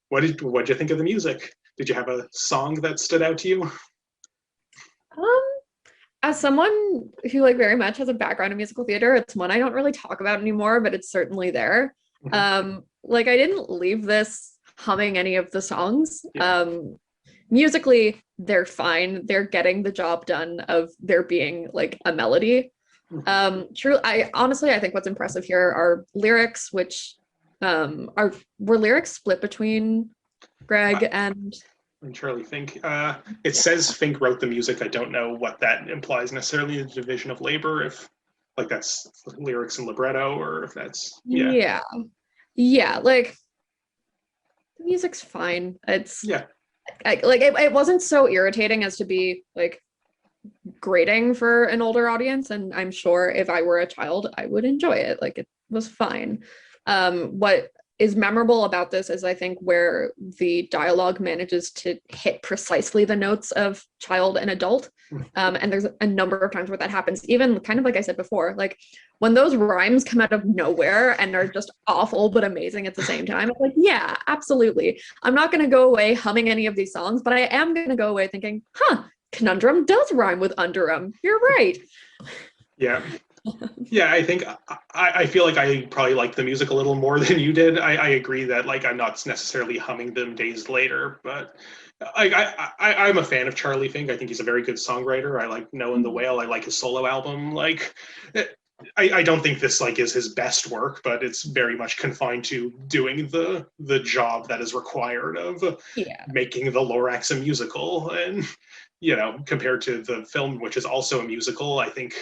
What'd you think of the music? Did you have a song that stood out to you? As someone who like very much has a background in musical theater, it's one I don't really talk about anymore, but it's certainly there. Like I didn't leave this humming any of the songs. Musically, they're fine. They're getting the job done of there being like a melody. True. I think what's impressive here are lyrics, which were lyrics split between Greg and Charlie Fink. It says Fink wrote the music. I don't know what that implies necessarily, the division of labor, if like that's lyrics and libretto, or if that's yeah, like the music's fine. It's it wasn't so irritating as to be like grating for an older audience, and I'm sure if I were a child I would enjoy it. Like it was fine. What is memorable about this is I think where the dialogue manages to hit precisely the notes of child and adult. And there's a number of times where that happens, even kind of like I said before, like when those rhymes come out of nowhere and are just awful but amazing at the same time. It's like, yeah, absolutely. I'm not going to go away humming any of these songs, but I am going to go away thinking, conundrum does rhyme with underum. You're right. Yeah. Yeah, I think I feel like I probably like the music a little more than you did. I agree that like I'm not necessarily humming them days later, but I'm a fan of Charlie Fink. I think he's a very good songwriter. I like No and the Whale. I like his solo album. Like I don't think this like is his best work, but it's very much confined to doing the job that is required of making the Lorax a musical. And compared to the film, which is also a musical, I think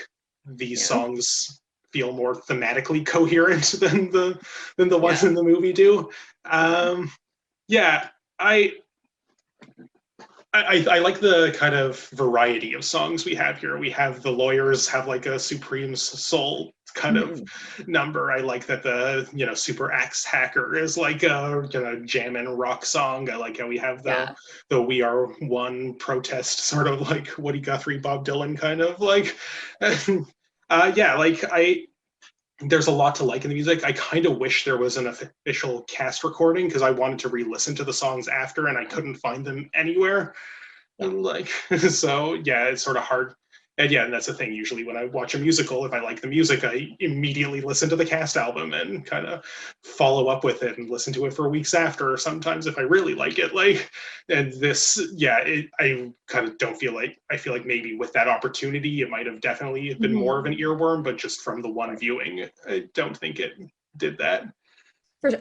these songs feel more thematically coherent than the ones in the movie do. I like the kind of variety of songs we have here. We have the lawyers have like a Supreme Soul kind of number. I like that the Super Axe Hacker is like a jammin' rock song. I like how we have the We Are One protest, sort of like Woody Guthrie, Bob Dylan kind of like. There's a lot to like in the music. I kind of wish there was an official cast recording because I wanted to re-listen to the songs after and I couldn't find them anywhere. Like, so it's sort of hard. And that's the thing. Usually when I watch a musical, if I like the music, I immediately listen to the cast album and kind of follow up with it and listen to it for weeks after, or sometimes if I really like it. Like, and this, I kind of don't feel like, I feel like maybe with that opportunity, it might have definitely been more of an earworm, but just from the one viewing, I don't think it did that.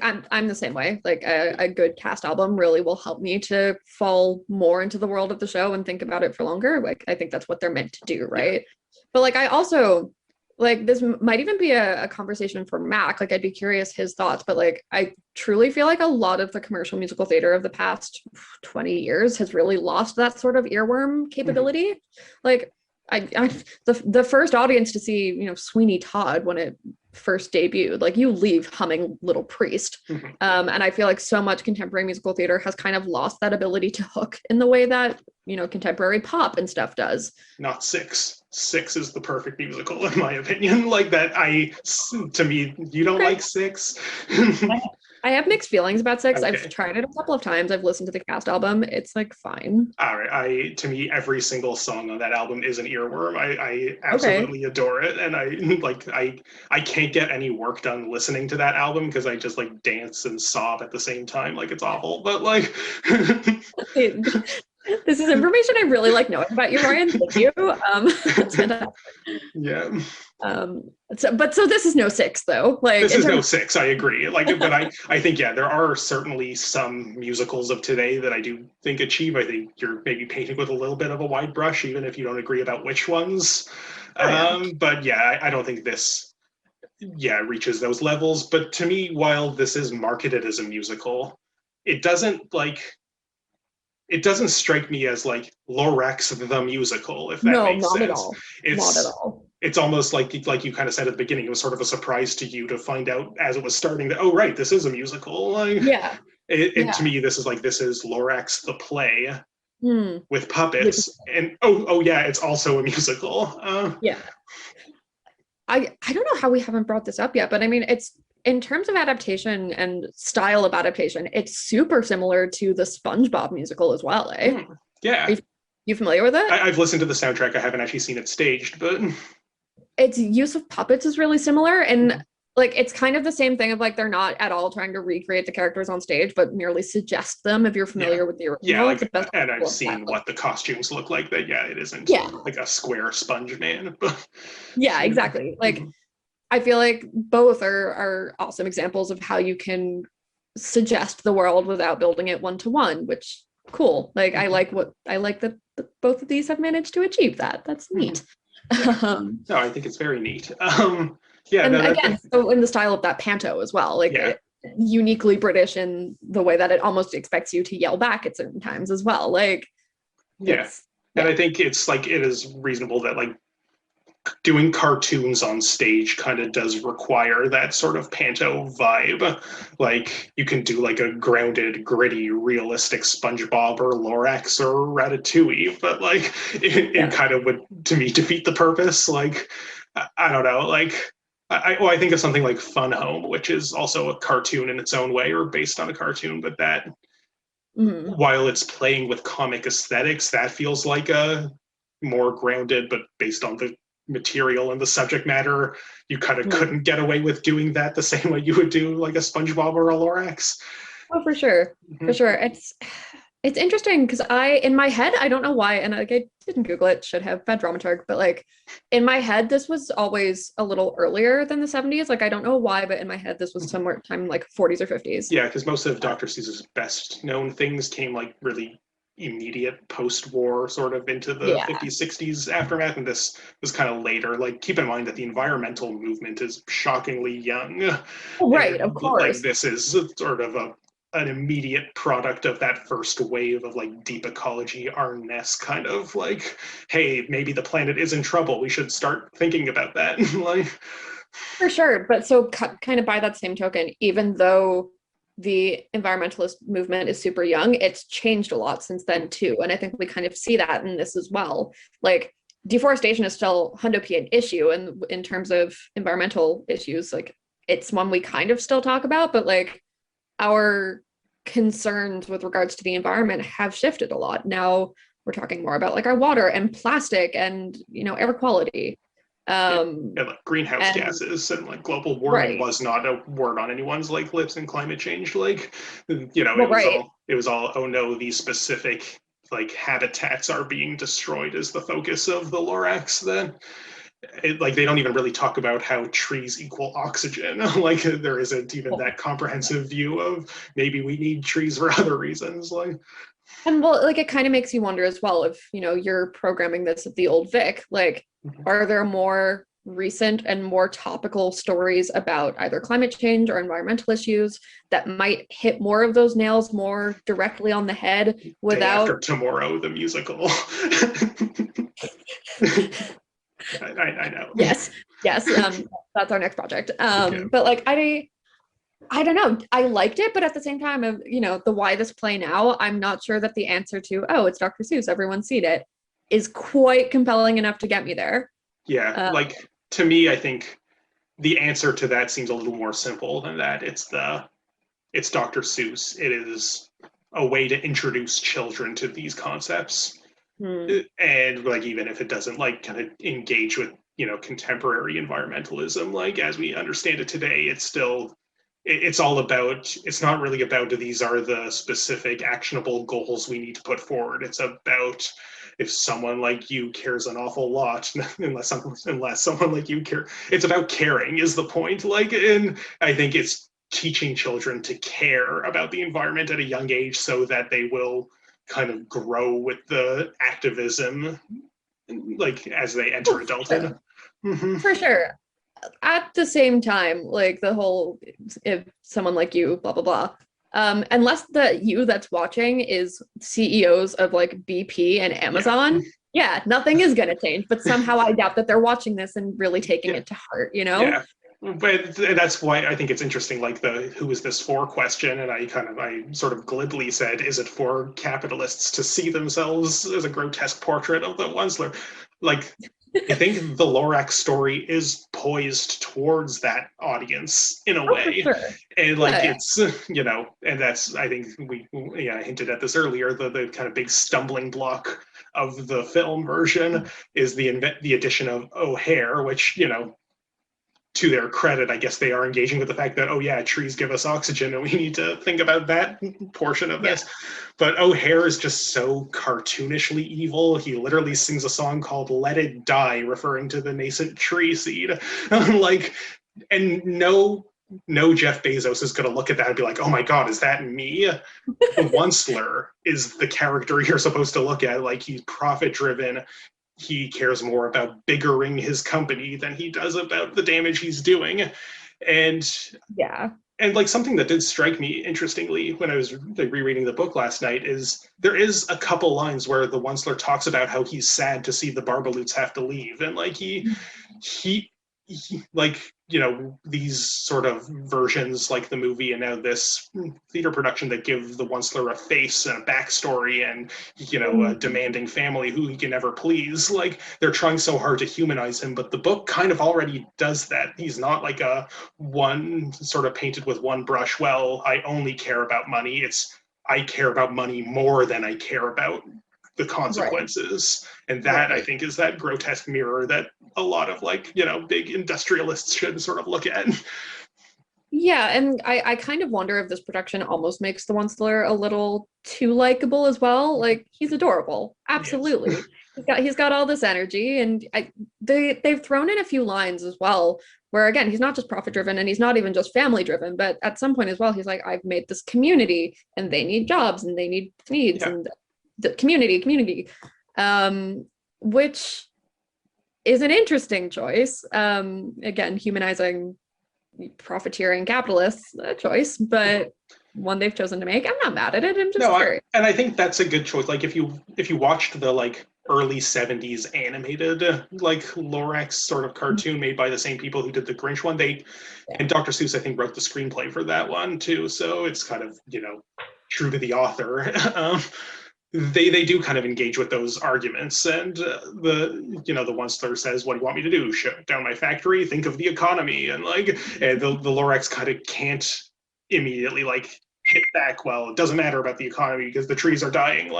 I'm the same way. Like a good cast album really will help me to fall more into the world of the show and think about it for longer. Like I think that's what they're meant to do, right? But like I also like this might even be a conversation for Mac. Like I'd be curious his thoughts, but like I truly feel like a lot of the commercial musical theater of the past 20 years has really lost that sort of earworm capability. Like the first audience to see Sweeney Todd when it first debuted, like you leave humming Little Priest. And I feel like so much contemporary musical theater has kind of lost that ability to hook in the way that contemporary pop and stuff does. Not Six is the perfect musical in my opinion. Like that, to me, you don't like Six. I have mixed feelings about Six. Okay. I've tried it a couple of times. I've listened to the cast album. It's like fine. All right. To me, every single song on that album is an earworm. I absolutely adore it. And I can't get any work done listening to that album because I just like dance and sob at the same time. Like it's awful. But like this is information I really like knowing about you, Ryan. Thank you. So this is no Six though. Like this is no Six. I agree. Like, but I think there are certainly some musicals of today that I do think achieve. I think you're maybe painting with a little bit of a wide brush, even if you don't agree about which ones. But I don't think this reaches those levels. But to me, while this is marketed as a musical, it doesn't strike me as like Lorax the musical, if that makes sense. Not at all. it's almost like you kind of said at the beginning, it was sort of a surprise to you to find out as it was starting that, oh right, this is a musical. Like, Yeah. to me, this is Lorax the play Hmm. with puppets, and oh yeah, it's also a musical. Yeah. I don't know how we haven't brought this up yet, but I mean, it's in terms of adaptation and style of adaptation, it's super similar to the SpongeBob musical as well, eh? Yeah. You familiar with it? I've listened to the soundtrack. I haven't actually seen it staged, but Its use of puppets is really similar, and like it's kind of the same thing of like they're not at all trying to recreate the characters on stage, but merely suggest them if you're familiar with the original. Yeah, like, it's and I've seen what the costumes look like. That it isn't like a square sponge man. But yeah, exactly. Like I feel like both are awesome examples of how you can suggest the world without building it one to one, which cool. Like I like that both of these have managed to achieve that. That's neat. No, I think it's very neat. Yeah, and again, so in the style of that panto as well, like uniquely British in the way that it almost expects you to yell back at certain times as well. Like, and I think it's like it is reasonable that like doing cartoons on stage kind of does require that sort of panto vibe. Like you can do like a grounded, gritty, realistic SpongeBob or Lorax or Ratatouille, but like it kind of would, to me, defeat the purpose. Like I don't know, like I think of something like Fun Home, which is also a cartoon in its own way or based on a cartoon, but that while it's playing with comic aesthetics, that feels like a more grounded, but based on the material and the subject matter, you kind of couldn't get away with doing that the same way you would do like a SpongeBob or a Lorax. Oh, for sure. For sure. It's interesting because in my head, I don't know why, and like I didn't Google it, should have, bad dramaturg, but like in my head, this was always a little earlier than the 70s. Like I don't know why, but in my head, this was somewhere time like 40s or 50s. Yeah, because most of Dr. Seuss's best known things came like really immediate post-war sort of into the 50s, 60s aftermath, and this was kind of later. Like keep in mind that the environmental movement is shockingly young. Right, of course. Like this is sort of an immediate product of that first wave of like deep ecology, Arness kind of like, hey, maybe the planet is in trouble. We should start thinking about that. Like, for sure. But so kind of by that same token, even though the environmentalist movement is super young, it's changed a lot since then too. And I think we kind of see that in this as well. Like deforestation is still an issue, and in terms of environmental issues, like it's one we kind of still talk about, but like our concerns with regards to the environment have shifted a lot. Now we're talking more about like our water and plastic and air quality. And like greenhouse gases and like global warming was not a word on anyone's like lips in climate change. Like, it was all, oh no, these specific like habitats are being destroyed is the focus of the Lorax then. Like they don't even really talk about how trees equal oxygen. Like there isn't even that comprehensive view of maybe we need trees for other reasons. Like, and well, like it kind of makes you wonder as well if you're programming this at the Old Vic, like are there more recent and more topical stories about either climate change or environmental issues that might hit more of those nails more directly on the head without Day After Tomorrow, the musical. I know. Yes. That's our next project. But like I don't know. I liked it, but at the same time of the why this play now, I'm not sure that the answer to it's Dr. Seuss, everyone's seen it, is quite compelling enough to get me there. Yeah, like to me, I think the answer to that seems a little more simple than that. It's Dr. Seuss. It is a way to introduce children to these concepts. And like even if it doesn't like kind of engage with contemporary environmentalism like as we understand it today, it's all about, it's not really about these are the specific actionable goals we need to put forward. It's about if someone like you cares an awful lot, unless someone like you care, it's about caring is the point. Like, and I think it's teaching children to care about the environment at a young age so that they will kind of grow with the activism like as they enter adulthood. For sure. At the same time, like the whole if someone like you blah blah blah, unless the you that's watching is CEOs of like BP and Amazon, Yeah, nothing is going to change, but somehow I doubt that they're watching this and really taking it to heart, you know? Yeah. But that's why I think it's interesting, like the "who is this for" question, and I sort of glibly said, "Is it for capitalists to see themselves as a grotesque portrait of the Once-ler?" Like, I think the Lorax story is poised towards that audience in a way, for sure. and like Yeah. it's and that's, I think we hinted at this earlier. The kind of big stumbling block of the film version is the addition of O'Hare, which to their credit, I guess they are engaging with the fact that, oh yeah, trees give us oxygen and we need to think about that portion of this. But O'Hare is just so cartoonishly evil. He literally sings a song called "Let It Die," referring to the nascent tree seed. Like, and no Jeff Bezos is going to look at that and be like, oh my God, is that me? The Once-ler is the character you're supposed to look at. Like, he's profit driven. He cares more about biggering his company than he does about the damage he's doing. And like, something that did strike me interestingly when I was rereading the book last night is there is a couple lines where the Once-ler talks about how he's sad to see the Barbaloots have to leave, and like he like, these sort of versions, like the movie and now this theater production, that give the Once-ler a face and a backstory and a demanding family who he can never please. Like, they're trying so hard to humanize him, but the book kind of already does that. He's not like a one sort of painted with one brush, well, I only care about money. It's, I care about money more than I care about the consequences. Right. And that, I think, is that grotesque mirror that a lot of big industrialists should sort of look at. Yeah, and I kind of wonder if this production almost makes the Once-ler a little too likable as well. Like, he's adorable, absolutely. Yes. He's got all this energy, and they've thrown in a few lines as well where, again, he's not just profit driven and he's not even just family driven, but at some point as well, he's like, I've made this community and they need jobs and they need needs and the community, which is an interesting choice. Again, humanizing profiteering capitalists, a choice, but one they've chosen to make. I'm not mad at it. I'm just curious. And I think that's a good choice. Like, if you watched the early 70s animated Lorax sort of cartoon made by the same people who did the Grinch one, and Dr. Seuss, I think, wrote the screenplay for that one too. So it's kind of true to the author. They do kind of engage with those arguments, and the Once-ler says, "What do you want me to do? Shut down my factory? Think of the economy." And and the Lorax kind of can't immediately hit back. Well, it doesn't matter about the economy because the trees are dying.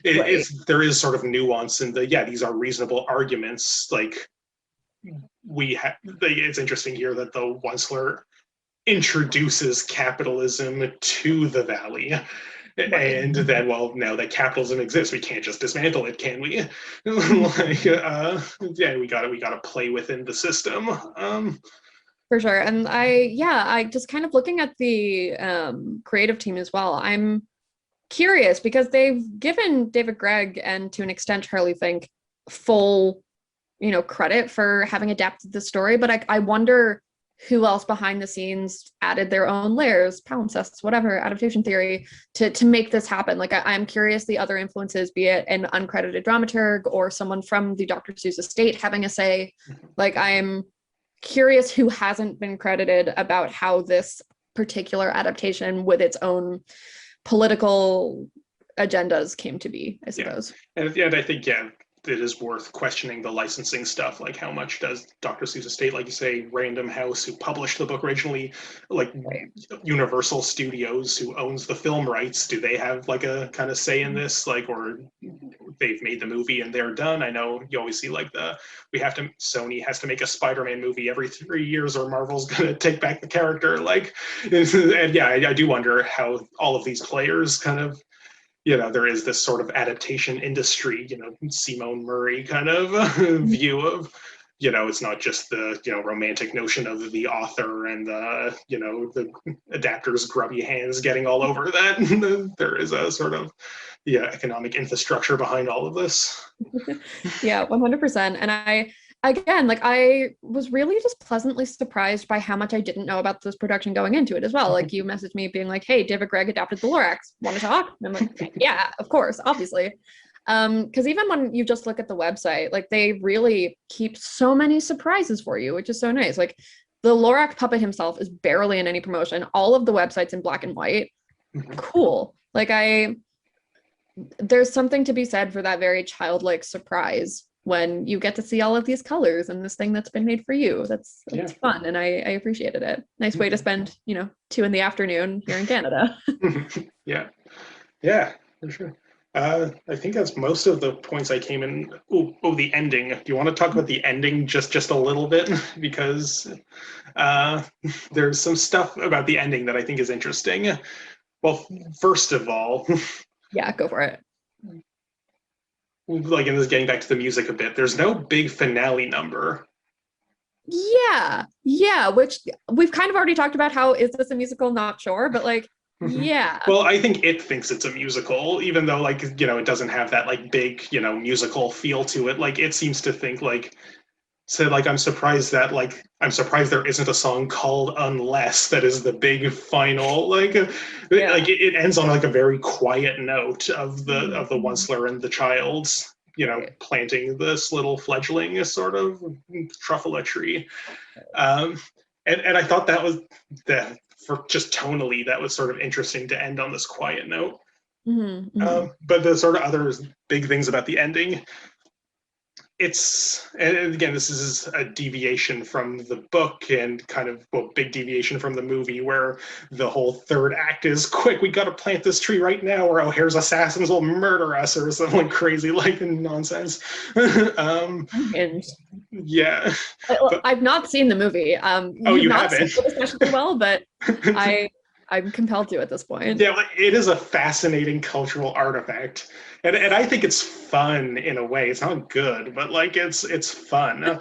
There is sort of nuance in these are reasonable arguments. It's interesting here that the Once-ler introduces capitalism to the valley. Right. And then, well, now that capitalism exists, we can't just dismantle it, can we? We gotta play within the system. For sure. And I just kind of looking at the creative team as well, I'm curious because they've given David Gregg and to an extent Charlie Fink full, credit for having adapted the story. But I wonder who else behind the scenes added their own layers, palimpsests, whatever, adaptation theory to make this happen. I'm curious the other influences, be it an uncredited dramaturg or someone from the Dr. Seuss estate having a say. I'm curious who hasn't been credited about how this particular adaptation with its own political agendas came to be, I suppose. And I think, it is worth questioning the licensing stuff. Like, how much does Dr. Seuss estate, like you say, Random House, who published the book originally, Universal Studios, who owns the film rights, do they have a kind of say in this? Or they've made the movie and they're done? I know you always see Sony has to make a Spider-Man movie every 3 years or Marvel's gonna take back the character. And I do wonder how all of these players kind of, there is this sort of adaptation industry, Simone Murray kind of view of, it's not just the, romantic notion of the author and the adapter's grubby hands getting all over that. There is a sort of, economic infrastructure behind all of this. 100%. And I was really just pleasantly surprised by how much I didn't know about this production going into it as well. You messaged me being like, hey, David Gregg adapted the Lorax. Want to talk? And I'm like, yeah, of course, obviously. Because even when you just look at the website, like they really keep so many surprises for you, which is so nice. Like the Lorax puppet himself is barely in any promotion. All of the websites in black and white. Cool. Like there's something to be said for that very childlike surprise when you get to see all of these colors and this thing that's been made for you. That's fun, and I appreciated it. Nice way to spend 2 PM here in Canada. Yeah, for sure. I think that's most of the points I came in. Oh, the ending. Do you want to talk about the ending just a little bit? Because there's some stuff about the ending that I think is interesting. Well, first of all, yeah, go for it. Like, and this getting back to the music a bit, there's no big finale number. Yeah, which we've kind of already talked about. How is this a musical? Not sure, but like, yeah. Well, I think it thinks it's a musical, even though like, it doesn't have that like big, musical feel to it. Like, it seems to think like, so like, I'm surprised there isn't a song called Unless that is the big final, like it ends on like a very quiet note of the Once-ler and the child, planting this little fledgling sort of truffula tree. And I thought that was for just tonally, that was sort of interesting to end on this quiet note. But the sort of other big things about the ending, and again, this is a deviation from the book and kind of big deviation from the movie, where the whole third act is quick, we got to plant this tree right now or O'Hare's assassins will murder us or something crazy like nonsense. Yeah, I've not seen the movie. You haven't, especially well, but I'm compelled to at this point. Yeah, like, it is a fascinating cultural artifact, and I think it's fun in a way. It's not good, but like it's fun.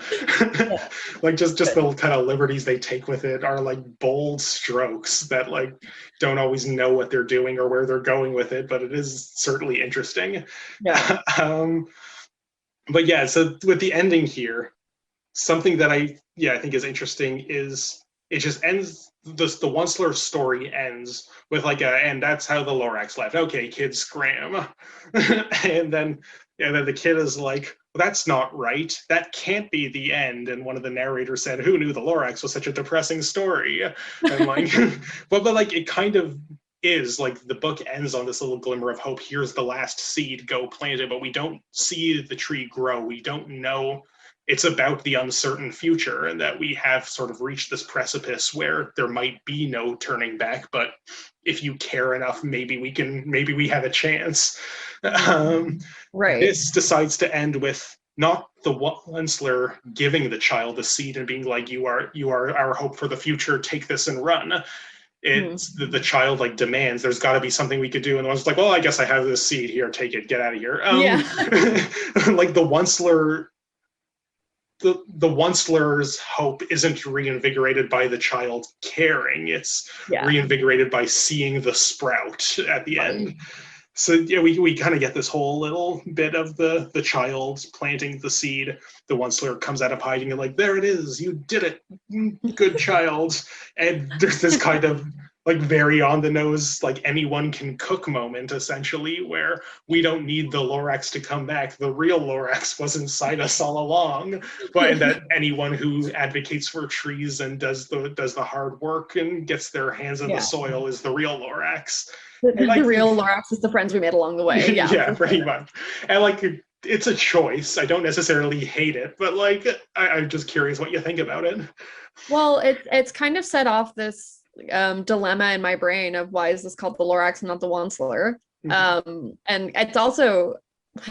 Like just the kind of liberties they take with it are like bold strokes that like don't always know what they're doing or where they're going with it, but it is certainly interesting. Yeah. But yeah, so with the ending here, something that I think is interesting is it just ends. The Once-ler story ends with like and that's how the Lorax left. Okay, kids, scram. and then the kid is like, well, that's not right. That can't be the end. And one of the narrators said, who knew the Lorax was such a depressing story? And like, but like it kind of is. Like, the book ends on this little glimmer of hope. Here's the last seed, go plant it. But we don't see the tree grow. We don't know. It's about the uncertain future, and that we have sort of reached this precipice where there might be no turning back, but if you care enough, maybe we have a chance. Right. This decides to end with not the Once-ler giving the child the seed and being like, you are our hope for the future, take this and run. It's the child like demands, there's got to be something we could do, and the one's like, well, I guess I have this seed here, take it, get out of here. Like the Once-ler, the Once-ler's hope isn't reinvigorated by the child caring. It's reinvigorated by seeing the sprout at the end. So yeah, we kind of get this whole little bit of the child planting the seed. The Once-ler comes out of hiding and like, there it is, you did it, good child. And there's this kind of like very on the nose, like anyone can cook moment, essentially, where we don't need the Lorax to come back. The real Lorax was inside us all along. But that anyone who advocates for trees and does the hard work and gets their hands in the soil is the real Lorax. The real Lorax is the friends we made along the way. Yeah, pretty much. And like, it's a choice. I don't necessarily hate it, but like, I'm just curious what you think about it. Well, it's kind of set off this dilemma in my brain of why is this called the Lorax and not the Once-ler. And it's also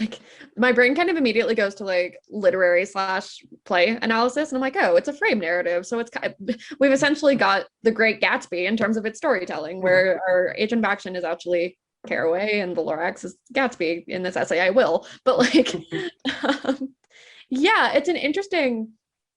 like my brain kind of immediately goes to like literary / play analysis, and I'm like, oh, it's a frame narrative, so it's we've essentially got The Great Gatsby in terms of its storytelling, where our agent of action is actually Caraway and the Lorax is Gatsby in this essay. I will, but like it's an interesting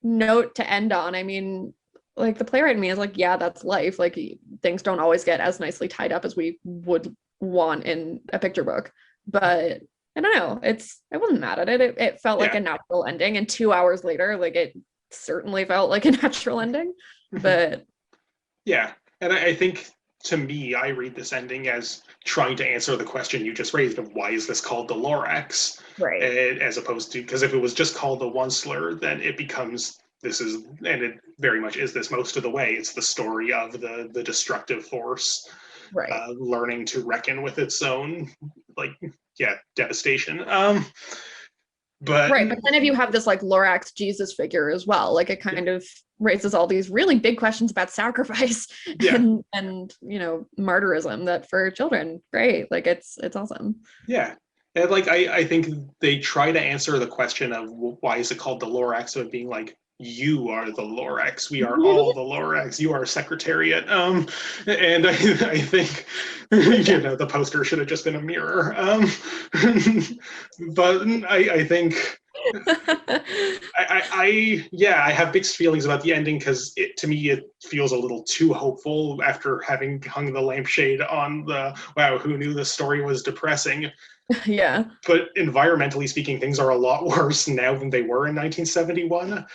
note to end on. I mean, like the playwright in me is like, yeah, that's life. Like things don't always get as nicely tied up as we would want in a picture book. But I don't know. I wasn't mad at it. It felt like a natural ending. And 2 hours later, like it certainly felt like a natural ending. But yeah. And I think to me, I read this ending as trying to answer the question you just raised of why is this called the Lorax? Right. As opposed to, because if it was just called the Once-ler, then it becomes, this is, and it very much is this most of the way, it's the story of the destructive force Right. learning to reckon with its own, like, yeah, devastation. But right, but then if you have this like Lorax Jesus figure as well, like it kind of raises all these really big questions about sacrifice and martyrism that for children, great, like it's awesome. Yeah, and like I think they try to answer the question of why is it called the Lorax, of being like, you are the Lorax, we are all the Lorax, you are Secretariat. And I think the poster should have just been a mirror. But I think I have mixed feelings about the ending, because to me it feels a little too hopeful after having hung the lampshade on the wow, who knew the story was depressing. Yeah. But environmentally speaking, things are a lot worse now than they were in 1971.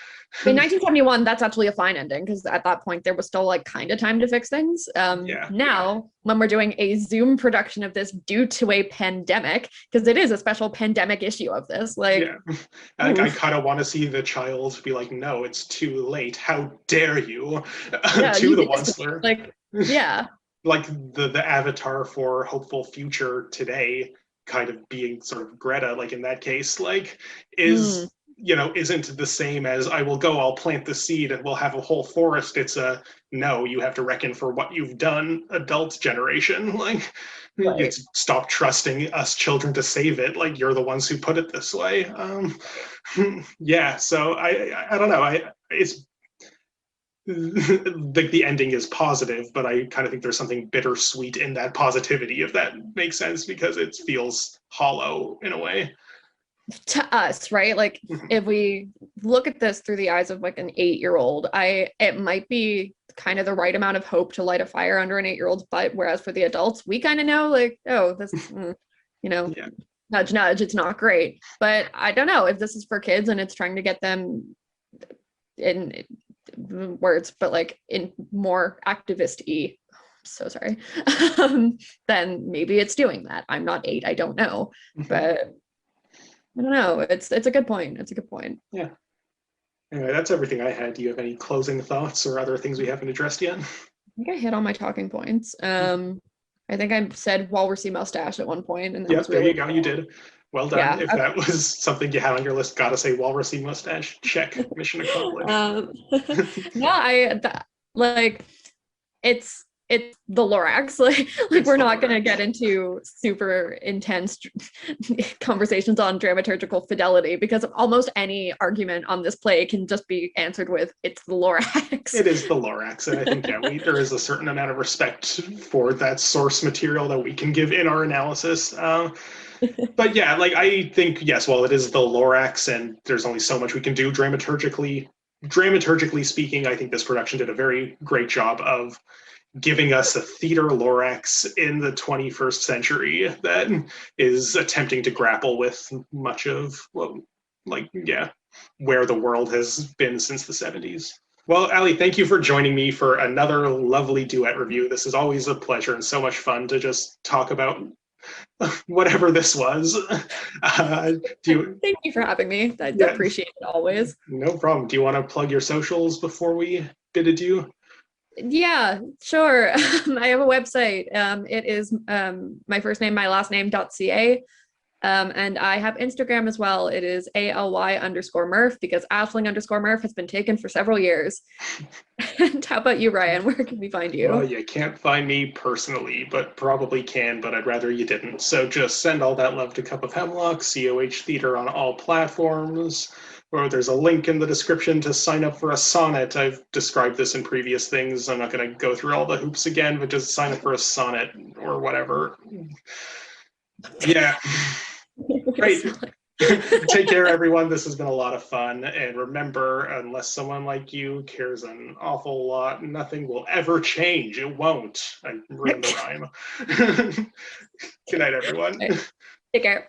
In 1971, that's actually a fine ending, because at that point there was still like kind of time to fix things. Now, when we're doing a Zoom production of this due to a pandemic, because it is a special pandemic issue of this, like, I kind of want to see the child be like, no, it's too late. How dare you? To the Once-ler. Like, yeah. Like the avatar for hopeful future today, kind of being sort of Greta, like in that case, like is isn't the same as I'll plant the seed and we'll have a whole forest. It's a no, you have to reckon for what you've done, adult generation. Like, it's stop trusting us children to save it. Like, you're the ones who put it this way. So I don't know. It's the ending is positive, but I kind of think there's something bittersweet in that positivity, if that makes sense, because it feels hollow in a way. To us, right? Like, if we look at this through the eyes of like an 8-year-old, it might be kind of the right amount of hope to light a fire under an 8-year-old's butt, whereas for the adults, we kind of know, like, oh, this nudge nudge, it's not great. But I don't know if this is for kids and it's trying to get them in words, but like in more activist-y, so sorry, then maybe it's doing that. I'm not 8, I don't know, but I don't know. It's a good point. It's a good point. Yeah. Anyway, that's everything I had. Do you have any closing thoughts or other things we haven't addressed yet? I think I hit all my talking points. I think I said Walrussy Mustache at one point, and that was really there you go. You did. Well done. Yeah, if that was something you had on your list, gotta say Walrussy Mustache. Check. Mission accomplished. It's the Lorax. Like we're not going to get into super intense conversations on dramaturgical fidelity, because almost any argument on this play can just be answered with, it's the Lorax. It is the Lorax, and I think there is a certain amount of respect for that source material that we can give in our analysis. But yeah, like I think, yes, while it is the Lorax and there's only so much we can do dramaturgically speaking, I think this production did a very great job of giving us a theater Lorax in the 21st century that is attempting to grapple with much of where the world has been since the 70s. Well, Ali, thank you for joining me for another lovely duet review. This is always a pleasure and so much fun to just talk about whatever this was. Thank you for having me. I appreciate it always. No problem. Do you want to plug your socials before we bid adieu? Yeah, sure. I have a website. It is my first name, my last name.ca. And I have Instagram as well. It is ALY_Murph, because Ashling_Murph has been taken for several years. And how about you, Ryan? Where can we find you? Well, you can't find me personally, but probably can, but I'd rather you didn't. So just send all that love to Cup of Hemlock, COH Theater on all platforms. Or there's a link in the description to sign up for a sonnet. I've described this in previous things. I'm not going to go through all the hoops again, but just sign up for a sonnet or whatever. Yeah. Great. Take care, everyone. This has been a lot of fun. And remember, unless someone like you cares an awful lot, nothing will ever change. It won't. I ruined the rhyme. Good night, everyone. Take care.